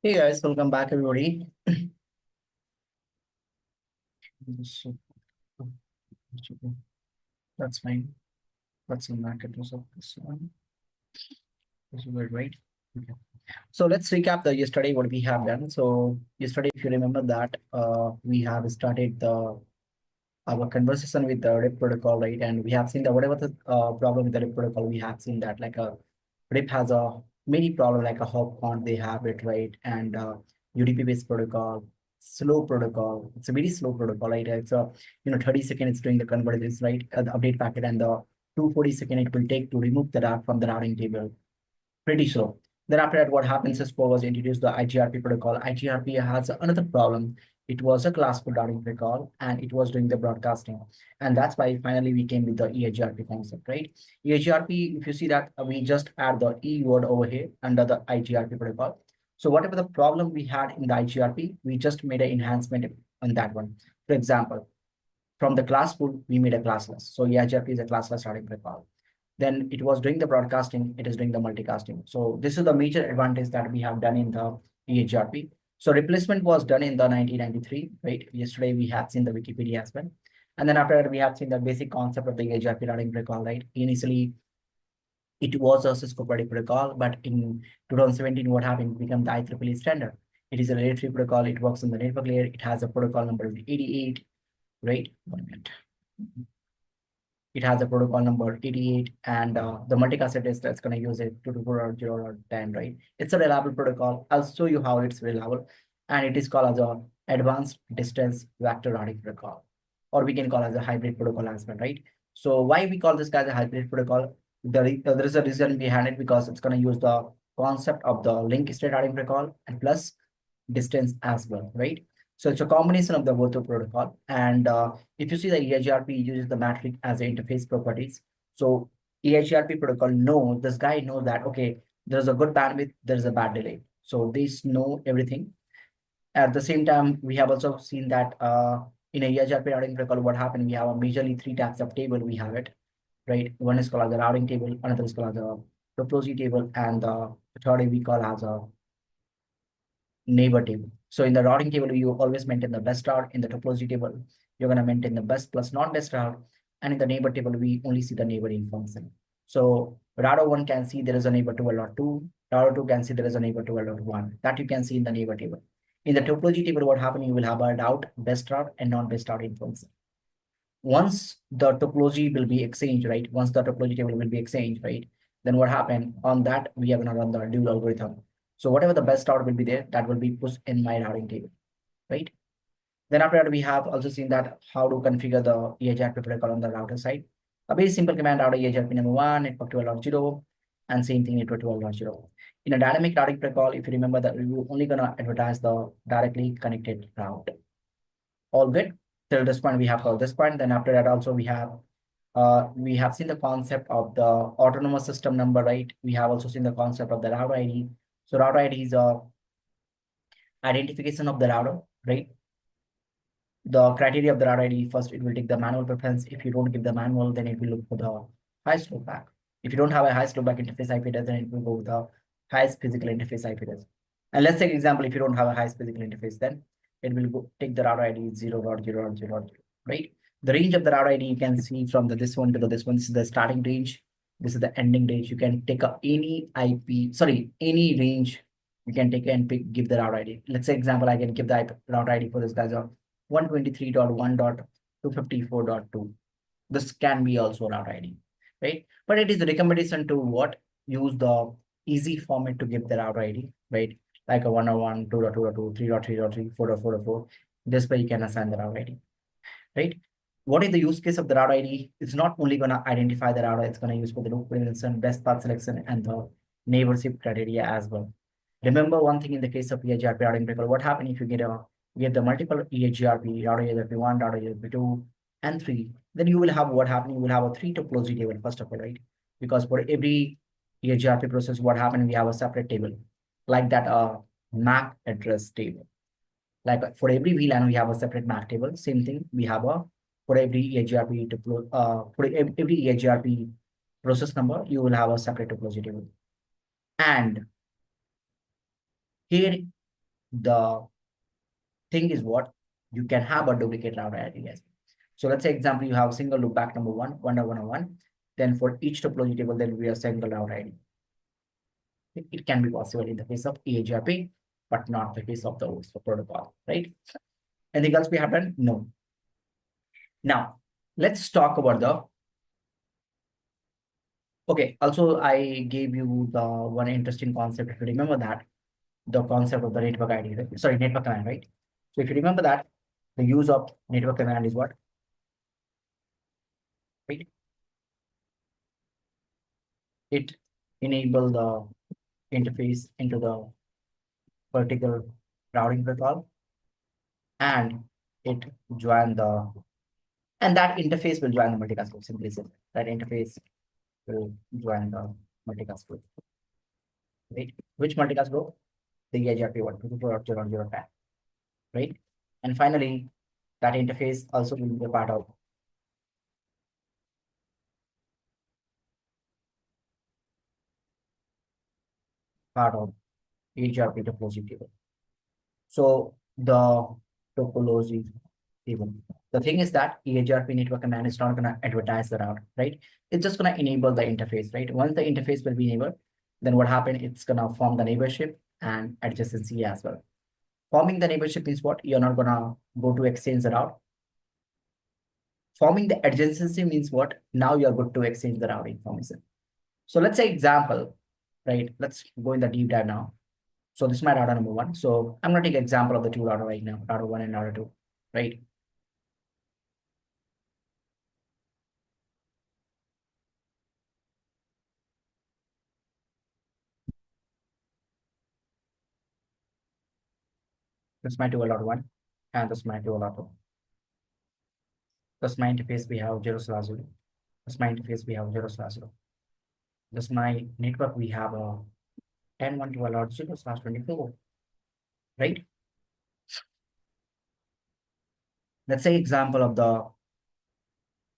Hey guys, welcome back everybody. So, that's fine. Let's mark it as of this one. This is good, right? Okay. So let's recap the yesterday what we have done. So yesterday, if you remember that, we have started our conversation with the RIP protocol, right? And we have seen that whatever the problem with the RIP protocol, we have seen that like a RIP has a many problem like a hop count, they have it, right? And UDP based protocol, slow protocol. It's a very slow protocol, right? It's a 30 seconds it's doing the convergence, right? The update packet, and the 240 seconds it will take to remove the route from the routing table. Pretty slow. Then after that, what happens is Cisco was introduced the EIGRP protocol. EIGRP has another problem. It was a classical routing protocol and it was doing the broadcasting. And that's why finally we came with the EIGRP concept, right? EIGRP, if you see that we just add the E word over here under the EIGRP protocol. So whatever the problem we had in the EIGRP, we just made an enhancement on that one. For example, from the class pool, we made a classless. So EIGRP is a classless routing protocol. Then it was doing the broadcasting, it is doing the multicasting. So this is the major advantage that we have done in the EIGRP. So replacement was done in the 1993, right? Yesterday we have seen the Wikipedia as well. And then after that, we have seen the basic concept of the EIGRP routing protocol, right? Initially, it was a Cisco protocol, but in 2017, what happened? It became the IEEE standard. It is a layer 3 protocol. It works on the network layer. It has a protocol number 88, right? 1 minute. It has a protocol number 88, and the multicast is that's going to use it 224 or 0 or 10, right? It's a reliable protocol. I'll show you how it's reliable. And it is called as a advanced distance vector routing protocol, or we can call as a hybrid protocol as well, right? So why we call this guy a hybrid protocol? There is a reason behind it, because it's going to use the concept of the link state routing protocol and plus distance as well, right? So it's a combination of the both protocol. And if you see the EIGRP uses the metric as an interface properties. So EIGRP protocol knows, this guy knows that, okay, there's a good bandwidth, there's a bad delay. So these know everything. At the same time, we have also seen that in a EIGRP routing protocol, what happened, we have a majorly 3 types of table, we have it, right? One is called as a routing table, another is called as a topology table, and the third we call as a neighbor table. So in the routing table, you always maintain the best route. In the topology table, you're going to maintain the best plus non-best route. And in the neighbor table, we only see the neighboring function. So router 1 can see there is a neighbor 12.2. Router 2 can see there is a neighbor 12.1. That you can see in the neighbor table. In the topology table, what happens, you will have a route, best route, and non-best route information. Once the topology will be exchanged, right? Once the topology table will be exchanged, right? Then what happened on that, we are going to run the dual algorithm. So whatever the best route will be there, that will be pushed in my routing table, right? Then after that, we have also seen that how to configure the EIGRP protocol on the router side. A very simple command, router EIGRP number 1, network 12.0, and same thing, network 12.0. In a dynamic routing protocol, if you remember that we're only going to advertise the directly connected route. All good. Till this point, we have called this point. Then after that, also we have seen the concept of the autonomous system number, right? We have also seen the concept of the router ID. So router ID is a identification of the router, right? The criteria of the router ID, first it will take the manual preference. If you don't give the manual, then it will look for the highest loopback. If you don't have a highest loopback interface IP address, then it will go with the highest physical interface IP address. And let's take example, if you don't have a highest physical interface, then it will go take the router ID 0.0.0.0, right? The range of the router ID you can see from this one to this one. This is the starting range. This is the ending range. You can take any any range. You can take and give the router ID. Let's say example, I can give the router ID for this guy's 123.1.254.2. This can be also route ID, right? But it is a recommendation to what use the easy format to give the route ID, right? Like a 101, 2.2.2, 3.3.3, 4.4.4. This way you can assign the route ID, right? What is the use case of the route ID? It's not only going to identify the router, it's going to use for the loop prediction, best path selection, and the neighborship criteria as well. Remember one thing in the case of EIGRP routing protocol, what happens if you get the multiple EIGRP, router EIGRP 1, router EIGRP 2, and 3, then you will have what happened, you will have a 3 topology table, first of all, right? Because for every EIGRP process, what happened, we have a separate table, like that MAC address table. Like for every VLAN, we have a separate MAC table. Same thing, we have for every EIGRP for every EIGRP process number, you will have a separate topology table. And here the thing is what you can have a duplicate route ID, guys. So let's say example, you have a single loopback number 1.1.1. Then for each topology table, there will be a single route ID. It can be possible in the case of EIGRP, but not the case of the OSPF protocol, right? Anything else we have done? No. Now, let's talk about the, okay, also I gave you the one interesting concept, if you remember that, the concept of the network ID, right? Sorry, network command, right? So if you remember that, the use of network command is what? Right? It enable the interface into the particular routing protocol, and it join the, and that interface will join the multicast group. Simply said, that interface will join the multicast group, right? Which multicast group? The EIGRP 1.2.0.0.10, right? And finally, that interface also will be a part of EIGRP topology table. So the topology table. The thing is that EIGRP network command is not going to advertise the route, right? It's just going to enable the interface, right? Once the interface will be enabled, then what happens? It's going to form the neighborship and adjacency as well. Forming the neighborship means what? You're not going to go to exchange the route. Forming the adjacency means what? Now you're good to exchange the route information. So let's say example, right? Let's go in the deep dive now. So this is my router number 1. So I'm going to take example of the two router right now, router 1 and router 2, right? This is my 2 router 1 and this is my 2 router 2. This is my interface, we have 0/0. This is my interface, we have 0/0. This is my network, we have a 10.1.12.0/24, right? Let's say example of the,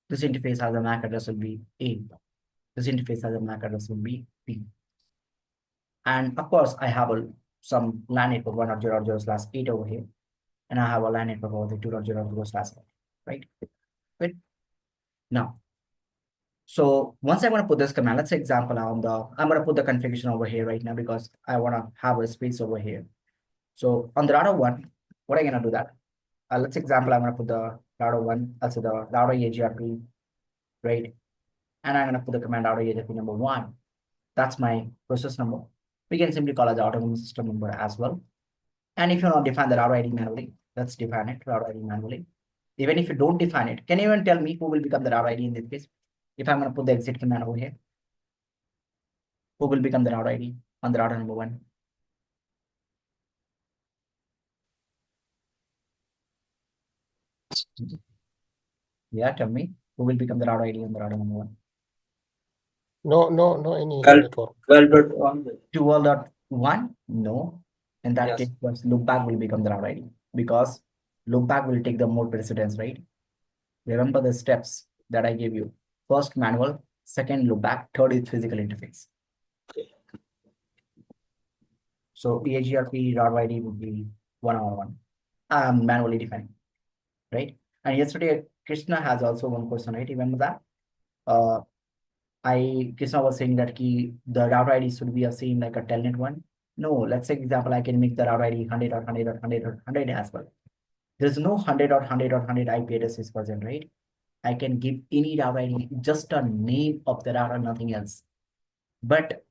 this interface has a MAC address will be A. This interface has a MAC address will be B. And of course, I have some LAN network 1.0.0/8 over here. And I have a LAN network over the 2.0.0/8, right? Good. Now, so once I want to put this command, let's say example I'm going to put the configuration over here right now because I want to have a space over here. So on the router 1, what am I going to do that? Let's example, I'm going to put the router 1, also the router EIGRP, right? And I'm going to put the command router EIGRP number 1. That's my process number. We can simply call it the autonomous system number as well. And if you want to define the router ID manually, let's define it, router ID manually. Even if you don't define it, can you even tell me who will become the router ID in this case? If I'm going to put the exit command over here, who will become the router ID on the router number 1? Yeah, tell me, who will become the router ID on the router number 1? No, any Well, network. 12.1? No. In that Yes. case, loopback will become the router ID because loopback will take the more precedence, right? Remember the steps that I gave you. First manual, second loopback, third is physical interface. So EIGRP router ID would be 1 manually defined, right? And yesterday, Krishna has also one question, right? Remember that? Krishna was saying that the router ID should be the same like a telnet one. No, let's say example, I can make the router ID 100 or 100 or 100 or 100 as well. There's no 100 or 100 or 100 IP addresses present, right? I can give any router ID, just a name of the router, nothing else. But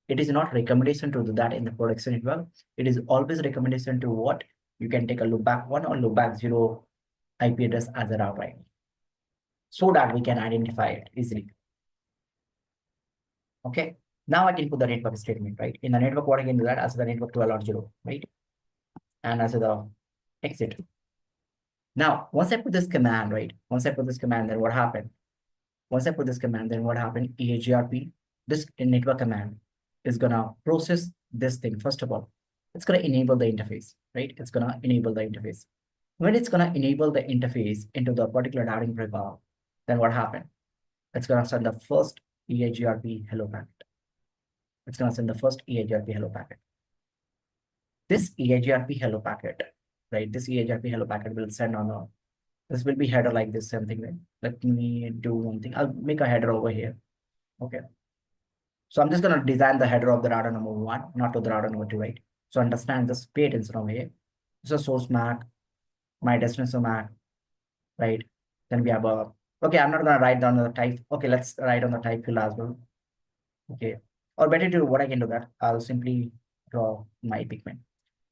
it is not recommendation to do that in the production network. It is always recommendation to what? You can take a loopback 1 or loopback 0 IP address as a router ID so that we can identify it easily. Okay. Now I can put the network statement, right? In the network, what I can do that as the network 12.0, right? And as the exit. Now, once I put this command, right? Once I put this command, then what happened? Once I put this command, then what happened? EIGRP, this network command is gonna process this thing. First of all, it's gonna enable the interface, right? It's gonna enable the interface. When it's gonna enable the interface into the particular routing protocol, then what happened? It's gonna send the first EIGRP hello packet. It's gonna send the first EIGRP hello packet. this EIGRP hello packet, right? This EIGRP hello packet will send on a, this will be header like this, something like, let me do one thing. I'll make a header over here. Okay. So I'm just going to design the header of the router number 1, not to the router number 2, right? So understand this, pay attention over here. So source MAC, my destination MAC, right? Then we have a, okay, I'm not going to write down the type. Okay, let's write on the type field as well. Okay. Or better to what I can do that, I'll simply draw my pigment.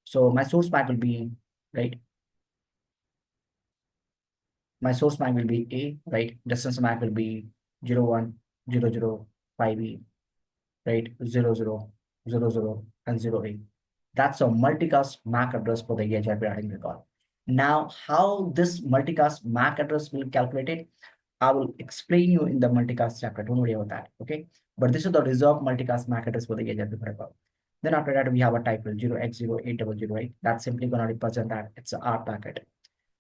So my source MAC will be, right? My source MAC will be A, right? Distance MAC will be 0100 right? 0000 and 08. That's a multicast MAC address for the EIGRP routing record. Now, how this multicast MAC address will calculate it, I will explain you in the multicast chapter. Don't worry about that. Okay. But this is the reserved multicast MAC address for the EIGRP record. Then after that, we have a type 0x0800, right? That's simply going to represent that it's an R packet.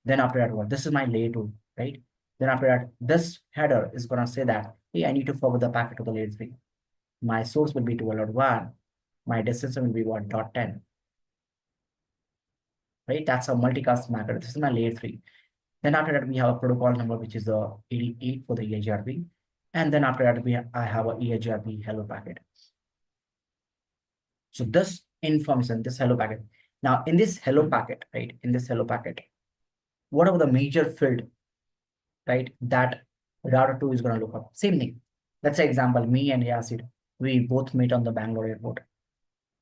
Then after that, what? This is my layer 2, right? Then after that, this header is going to say that, hey, I need to forward the packet to the layer 3. My source will be 12.1. My destination will be 1.10. Right? That's a multicast MAC address. This is my layer 3. Then after that, we have a protocol number, which is the 88 for the EIGRP. And then after that, I have a EIGRP hello packet. So this information, this hello packet. Now in this hello packet, right? In this hello packet, whatever the major field, right? That router 2 is going to look up. Same thing. Let's say example, me and Yasir, we both meet on the Bangalore airport.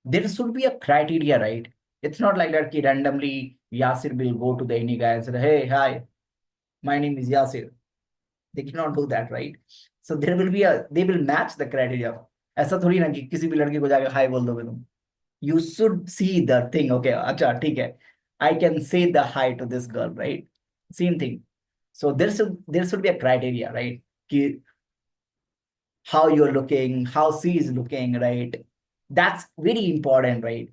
There should be a criteria, right? It's not like that randomly Yasir will go to the any guy and say, hey, hi, my name is Yasir. They cannot do that, right? So there will be they will match the criteria. ऐसा थोड़ी ना कि किसी भी लड़के को जाके हाय बोल दोगे तुम. You should see the thing. Okay, अच्छा ठीक है. I can say the hi to this girl, right? Same thing. So there should be a criteria, right? कि how you're looking, how she is looking, right? That's very important, right?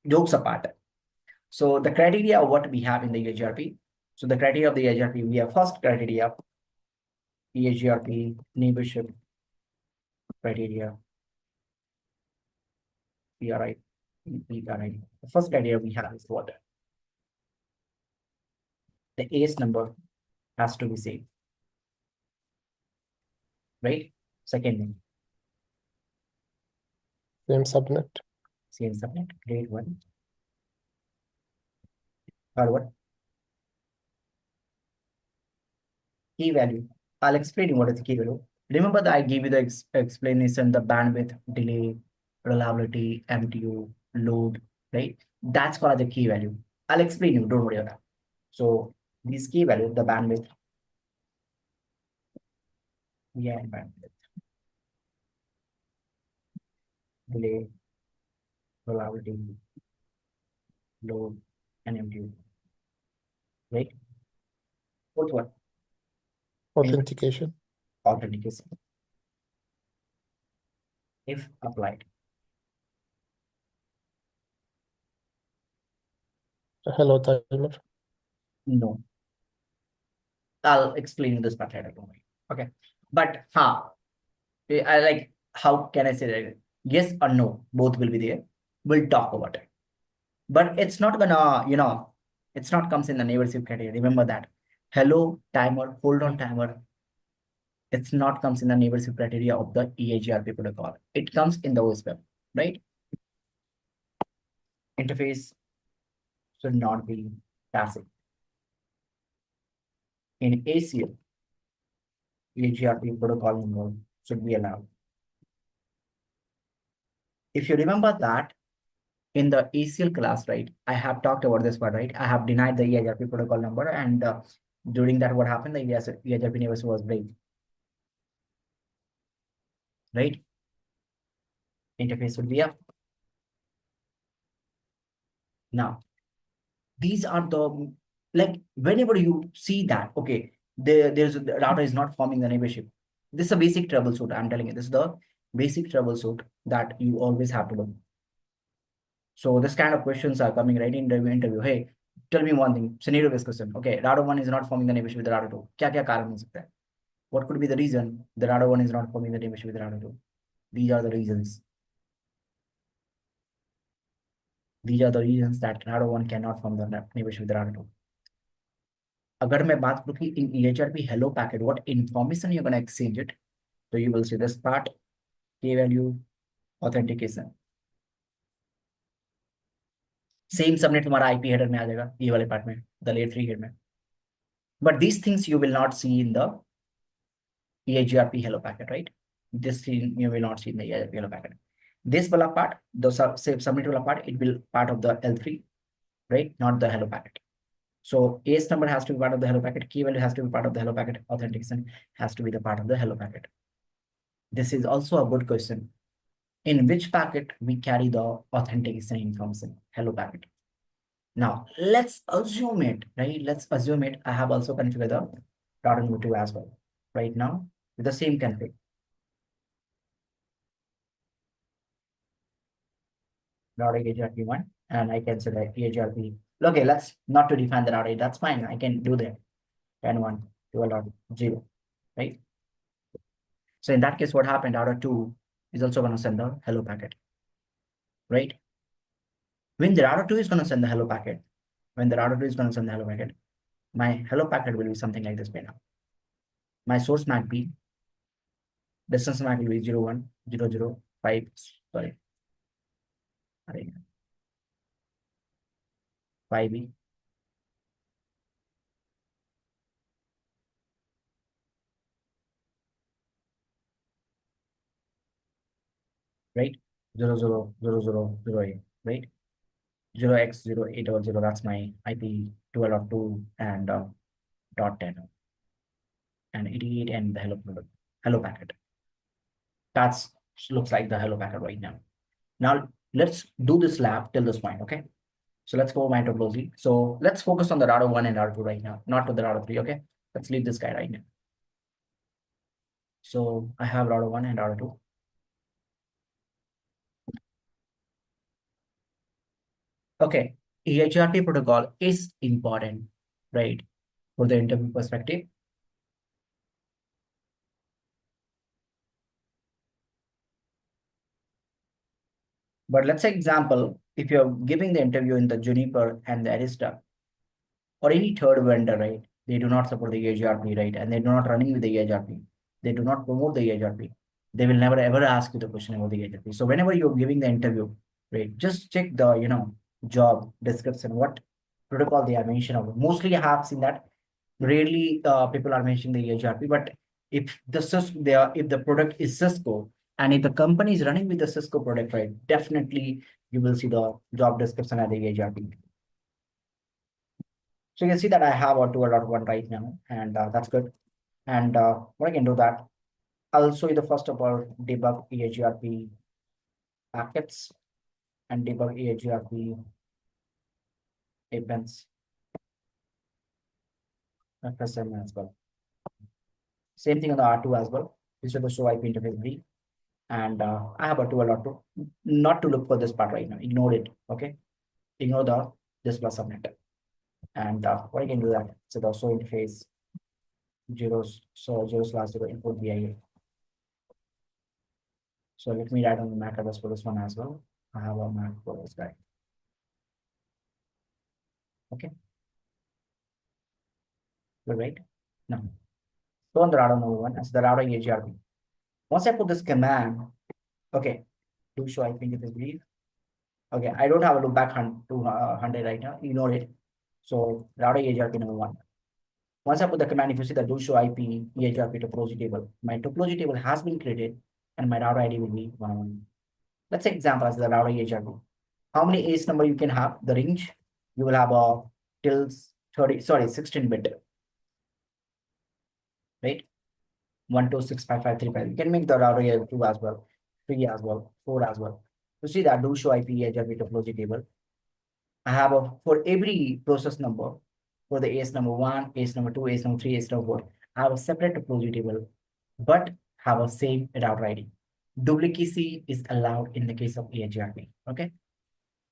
Jokes apart. So the criteria of what we have in the EIGRP. So the criteria of the EIGRP, we have first criteria, EIGRP neighborship criteria, PRI. The first criteria we have is what? The ACE number has to be same, right? Second thing. Same subnet. Same subnet, grade 1. Or what? Key value. I'll explain you what is the key value. Remember that I gave you the explanation, the bandwidth, delay, reliability, MTU, load, right? That's called the key value. I'll explain you, don't worry about that. So these key values, the bandwidth, bandwidth, delay, reliability, load, and MTU, right? Fourth one, Authentication. authentication, if applied. Hello timer. No. I'll explain this part later. Don't worry. Okay. But I like, how can I say that? Yes or no, both will be there. We'll talk about it. But it's not gonna, it's not comes in the neighborship criteria. Remember that. Hello timer, hold on timer. It's not comes in the neighborship criteria of the EIGRP protocol. It comes in the OSPF, right? Interface should not be passive. In ACL, EIGRP protocol number should be allowed. If you remember that in the ACL class, right, I have talked about this part, right? I have denied the EIGRP protocol number, and during that, what happened? The EIGRP neighbors was break, right? Interface would be up. Now, these are the, like, whenever you see that, okay, there's the router is not forming the neighborship. This is a basic troubleshoot. I'm telling you, this is the basic troubleshoot that you always have to do. So this kind of questions are coming right in the interview. Hey, tell me one thing, scenario based question. Okay, router 1 is not forming the neighborship with the router 2. Kya karan ho sakta hai? What could be the reason the router 1 is not forming the neighborship with the router 2? These are the reasons. These are the reasons that router 1 cannot form the neighborship with the router 2. अगर मैं बात करूँ कि in EIGRP hello packet, what information you're going to exchange it, so you will see this part, key value, authentication. Same subnet तुम्हारा IP header में आ जाएगा, ये वाले part में, the layer 3 head में. But these things you will not see in the EIGRP hello packet, right? This thing you will not see in the EIGRP hello packet. This wala part, the subnet wala part, it will part of the L3, right? Not the hello packet. So ACE number has to be part of the hello packet, key value has to be part of the hello packet, authentication has to be the part of the hello packet. This is also a good question. In which packet we carry the authentication information, hello packet. Now let's assume it, right? Let's assume it. I have also configured the router number 2 as well. Right now with the same config. Router EIGRP 1, and I can select EIGRP. Okay, let's not to define the router, that's fine. I can do that. N1 to allow 0, right? So in that case, what happened? Router 2 is also going to send the hello packet, right? When the router 2 is going to send the hello packet, my hello packet will be something like this by now. My source MAC be, distance MAC will be 0, 1, 0, 0, 5, sorry. 5B. Right? 0, 0, 0, 0, 0, 8, right? 0x0800, that's my IP 12.2 and dot 10 and 88 and the hello packet. That's looks like the hello packet right now. Now let's do this lab till this point, okay? So let's go my topology. So let's focus on the router 1 and router 2 right now, not to the router 3, okay? Let's leave this guy right now. So I have router 1 and router 2. Okay, EIGRP protocol is important, right? For the interview perspective. But let's say example, if you're giving the interview in the Juniper and the Arista or any third vendor, right? They do not support the EIGRP, right? And they're not running with the EIGRP. They do not promote the EIGRP. They will never ever ask you the question about the EIGRP. So whenever you're giving the interview, right? Just check the job description, what protocol they are mentioning about. Mostly I have seen that rarely people are mentioning the EIGRP, but if the product is Cisco, and if the company is running with the Cisco product, right, definitely you will see the job description at the EIGRP. So you can see that I have a 12.1 right now, and that's good. And what I can do that, I'll show you the first of all debug EIGRP packets and debug EIGRP events. FSM as well. Same thing on the R2 as well. This is the show IP interface B. And I have a 12.2. Not to look for this part right now. Ignore it. Okay. Ignore the this plus subnet. And what I can do that. So the show interface 0/0 input VIA. So let me write on the MAC address for this one as well. I have a MAC for this guy. Okay. Good, right? Now, go on the router number 1 as the router EIGRP. Once I put this command, okay, do show IP interface brief. Okay, I don't have a look back to 100 right now. Ignore it. So router EIGRP number 1. Once I put the command, if you see the do show IP EIGRP topology table, my topology table has been created and my router ID will be 101. Let's say example as the router EIGRP. How many ACE number you can have? The range you will have a till 16-bit, right? 1265535. You can make the router EIGRP 2 as well, 3 as well, 4 as well. You see that do show IP EIGRP topology table. I have for every process number, for the ACE number 1, ACE number 2, ACE number 3, ACE number 4, I have a separate topology table, but have a same router ID. Duplicacy is allowed in the case of EIGRP. Okay.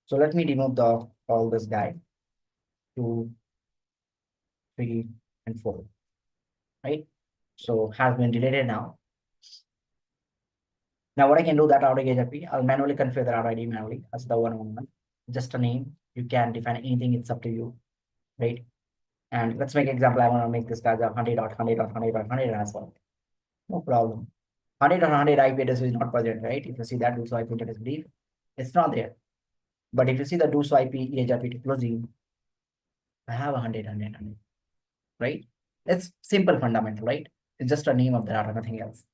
So let me remove all this guy, 2, 3, and 4. Right. So has been deleted now. Now what I can do that router EIGRP, I'll manually configure the router ID manually as the 111. just a name. You can define anything, it's up to you, right? And let's make an example. I want to make this guy 100.100.100.100 as well. No problem. 100.100 IP address is not present, right? If you see that do swipe interface brief, it's not there. But if you see the do swipe EIGRP topology, I have 100, right? It's simple fundamental, right? It's just a name of the data, nothing else.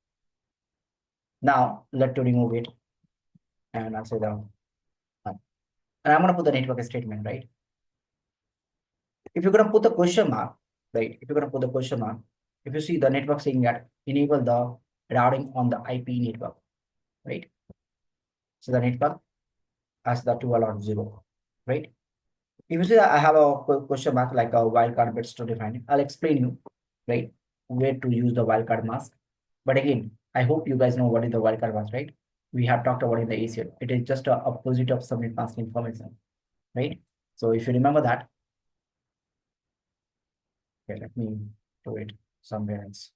Now let to remove it, and I'll say the and I'm gonna put the network statement, right? If you're gonna put the question mark, right? If you're gonna put the question mark, if you see the network saying that enable the routing on the IP network, right? So the network has the 2 or 0, right? If you see that I have a question mark like a wildcard bits to define it, I'll explain you, right, where to use the wildcard mask. But again, I hope you guys know what is the wildcard mask, right? We have talked about in the ACL. It is just a opposite of submit mask information, right? So if you remember that, okay, let me do it somewhere else.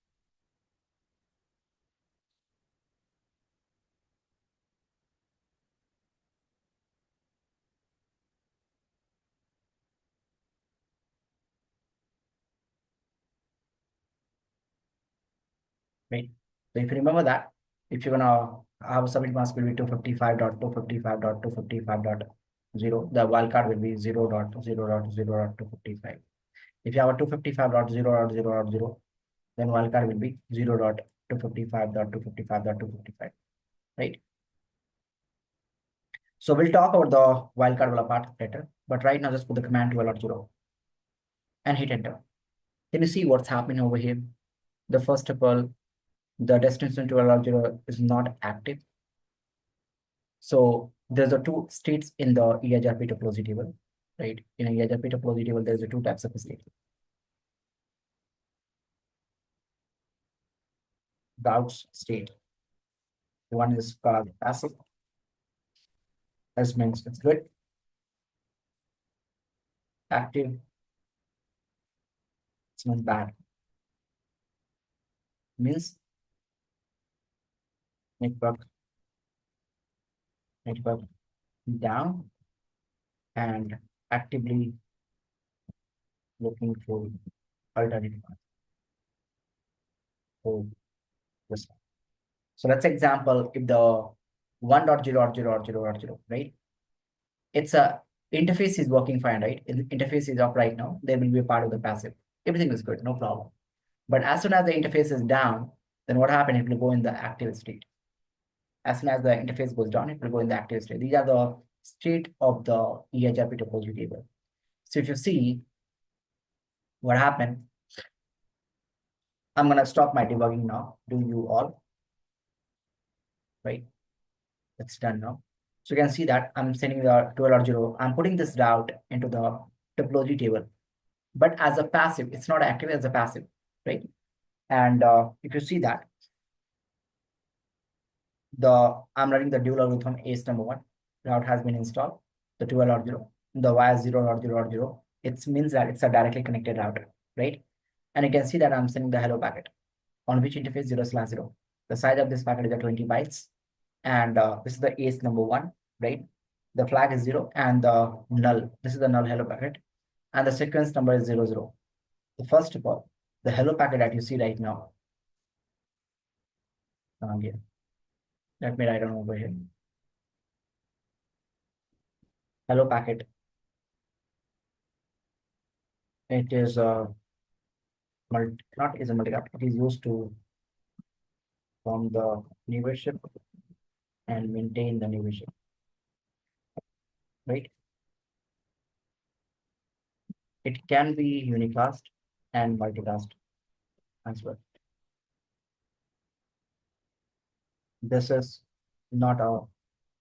Right. So if you remember that, if you're gonna have a submit mask will be 255.255.255.0, the wildcard will be 0.0.0.0.255. If you have a 255.0.0.0, then wildcard will be 0.255.255.255, right? So we'll talk about the wildcard part later, but right now just put the command 12.0 and hit enter. Can you see what's happening over here? The first of all, the destination 12.0 is not active. So there's a two states in the EIGRP topology table, right? In a EIGRP topology table, there's a two types of state. Route state. One is called passive. This means it's good. Active. It means bad. Means network down and actively looking for alternative path. So this one. So let's example if the 1.0.0.0.0, right? It's a interface is working fine, right? Interface is up right now. There will be a part of the passive. Everything is good, no problem. But as soon as the interface is down, then what happens? It will go in the active state. As soon as the interface goes down, it will go in the active state. These are the state of the EIGRP topology table. So if you see what happened, I'm gonna stop my debugging now. Do you all, right? It's done now. So you can see that I'm sending the 12.0. I'm putting this route into the topology table, but as a passive, it's not active as a passive, right? And if you see that, I'm running the dual algorithm ACE number 1 route has been installed, the 12.0, the wire 0.0.0. It means that it's a directly connected router, right? And you can see that I'm sending the hello packet on which interface 0/0. The size of this packet is 20 bytes, and this is the ACE number 1, right? The flag is 0 and the null. This is the null hello packet, and the sequence number is 00. So first of all, the hello packet that you see right now. Yeah. Let me write on over here. Hello packet. It is not is a multi-cap. It is used to form the neighborship and maintain the neighborship, right? It can be unicast and multicast as well. This is not a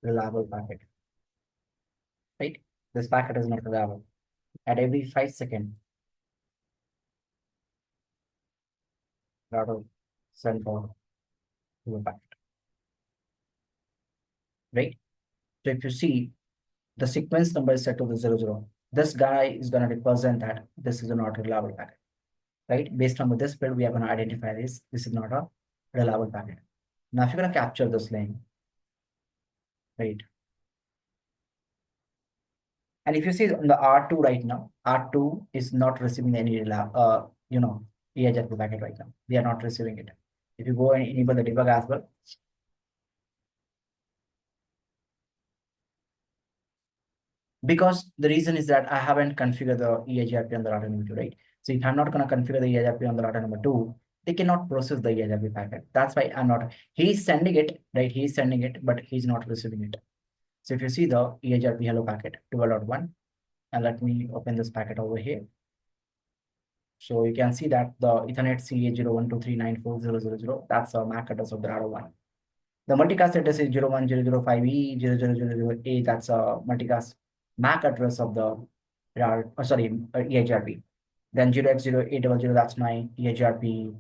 reliable packet, right? This packet is not reliable. At every 5 seconds, router send for a packet, right? So if you see the sequence number is set to the 00, this guy is going to represent that this is not a reliable packet, right? Based on this build, we are going to identify this. This is not a reliable packet. Now, if you're going to capture this lane, right? And if you see on the R2 right now, R2 is not receiving any EIGRP packet right now. We are not receiving it. If you go and enable the debug as well, because the reason is that I haven't configured the EIGRP on the router number 2, right? So if I'm not going to configure the EIGRP on the router number 2, they cannot process the EIGRP packet. That's why I'm not. He's sending it, right? He's sending it, but he's not receiving it. So if you see the EIGRP hello packet 12.1, and let me open this packet over here. So you can see that the Ethernet CA0123940000, that's the MAC address of the router 1. The multicast address is 01005E00008, that's a multicast MAC address of the EIGRP. Then 0x0800, that's my EIGRP,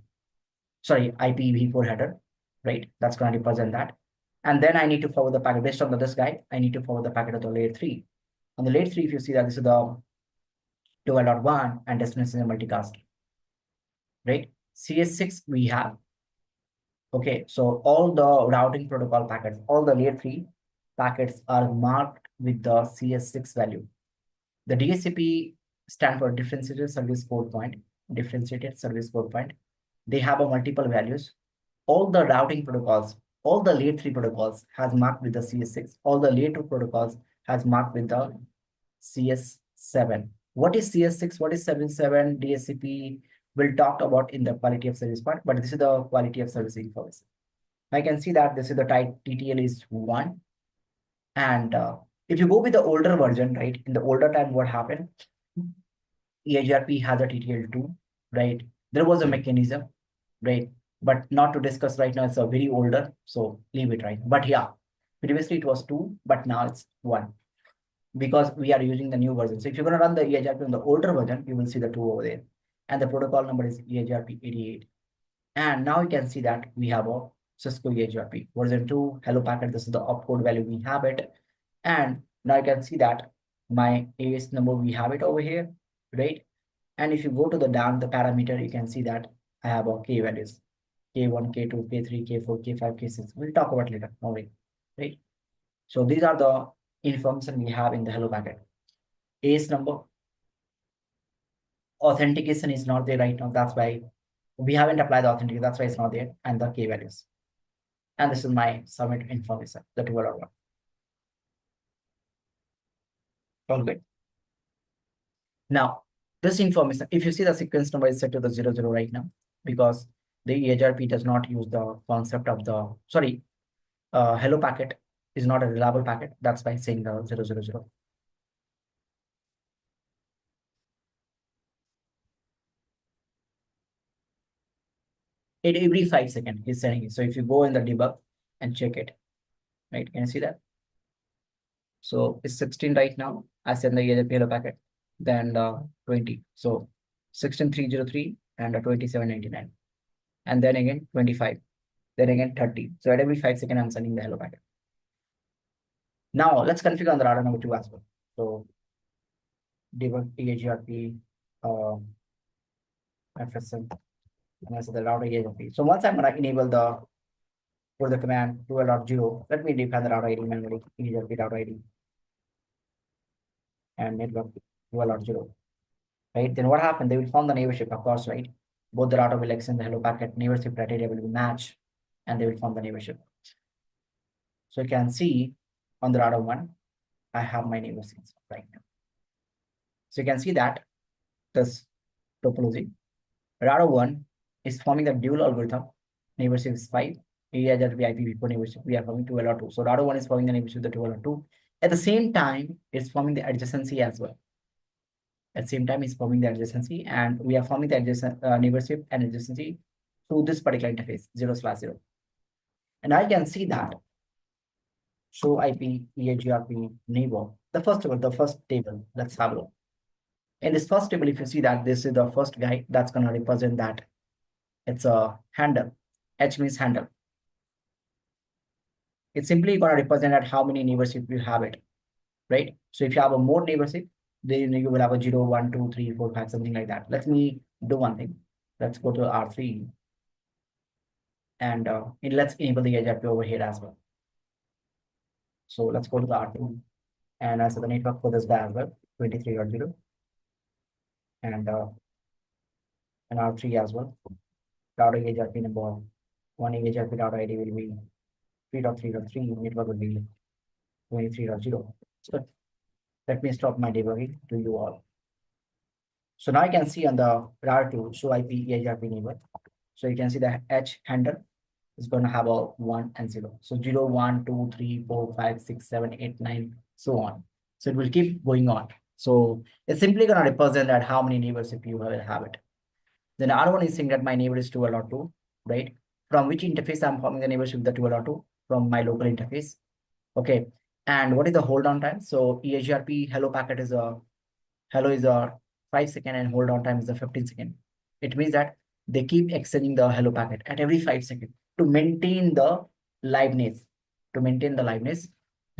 IPv4 header, right? That's going to represent that. And then I need to forward the packet based on this guy. I need to forward the packet to the layer 3. On the layer 3, if you see that this is the 12.1 and destination is multicast, right? CS6 we have. Okay, so all the routing protocol packets, all the layer 3 packets are marked with the CS6 value. The DSCP stand for differentiated service port point, differentiated service port point. They have a multiple values. All the routing protocols, all the layer 3 protocols has marked with the CS6. All the layer 2 protocols has marked with the CS7. What is CS6? What is 77? DSCP will talk about in the quality of service part, but this is the quality of service information. I can see that this is the type TTL is 1. And if you go with the older version, right, in the older time, what happened? EIGRP has a TTL2, right? There was a mechanism, right? But not to discuss right now, it's a very older, so leave it, right? But yeah, previously it was 2, but now it's 1 because we are using the new version. So if you're going to run the EIGRP on the older version, you will see the 2 over there. And the protocol number is EIGRP 88. And now you can see that we have a Cisco EIGRP version 2, hello packet. This is the opcode value, we have it. And now you can see that my AS number, we have it over here, right? And if you go to the down, the parameter, you can see that I have a K values, K1, K2, K3, K4, K5, K6. We'll talk about later, no way, right? So these are the information we have in the hello packet. AS number, authentication is not there right now. That's why we haven't applied the authentication. That's why it's not there. And the K values. And this is my submit information, the 12.1. All good. Now, this information, if you see the sequence number is set to the 00 right now, because the EIGRP does not use the concept of the, hello packet is not a reliable packet. That's why saying the 000. It every 5 seconds he's sending it. So if you go in the debug and check it, right? Can you see that? So it's 16 right now. I send the EIGRP hello packet, then 20. So 16303 and 2799. And then again 25. Then again 30. So at every 5 seconds, I'm sending the hello packet. Now let's configure on the router number 2 as well. So debug EIGRP FSM, and I said the router EIGRP. So once I'm gonna enable the command 12.0, let me define the router ID manually, EIGRP router ID and network 12.0. Right? Then what happened? They will form the neighborship, of course, right? Both the router will extend the hello packet, neighborship criteria will be matched, and they will form the neighborship. So you can see on the router 1, I have my neighborships right now. So you can see that this topology, router 1 is forming the dual algorithm, neighborship is 5, EIGRP IPv4 neighborship, we are forming 12.2. So router 1 is forming the neighborship, the 12.2. At the same time, it's forming the adjacency as well. At the same time, it's forming the adjacency, and we are forming the adjacent neighborship and adjacency through this particular interface 0/0. And I can see that show IP EIGRP neighbor. The first table. Let's have a look. In this first table, if you see that this is the first guy, that's going to represent that it's a handle. H means handle. It's simply going to represent at how many neighborship you have it, right? So if you have a more neighborship, then you will have a 0, 1, 2, 3, 4, 5, something like that. Let me do one thing. Let's go to R3 and let's enable the EIGRP over here as well. So let's go to the R2 And also the network for this guy as well, 23.0, and R3 as well. Router EIGRP number 1 EIGRP router ID will be 3.3.3, network will be 23.0. So let me stop my debugging to you all. So now you can see on the router 2 show IP EIGRP neighbor. So you can see the H handle is going to have a 1 and 0. So 0, 1, 2, 3, 4, 5, 6, 7, 8, 9, so on. So it will keep going on. So it's simply going to represent that how many neighbors if you will have it. Then R1 is saying that my neighbor is 12.2, right? From which interface I'm forming the neighborship with the 12.2? From my local interface. Okay. And what is the hold on time? So EIGRP hello packet is a hello is a 5 second and hold on time is a 15 second. It means that they keep extending the hello packet at every 5 seconds to maintain the liveness. To maintain the liveness,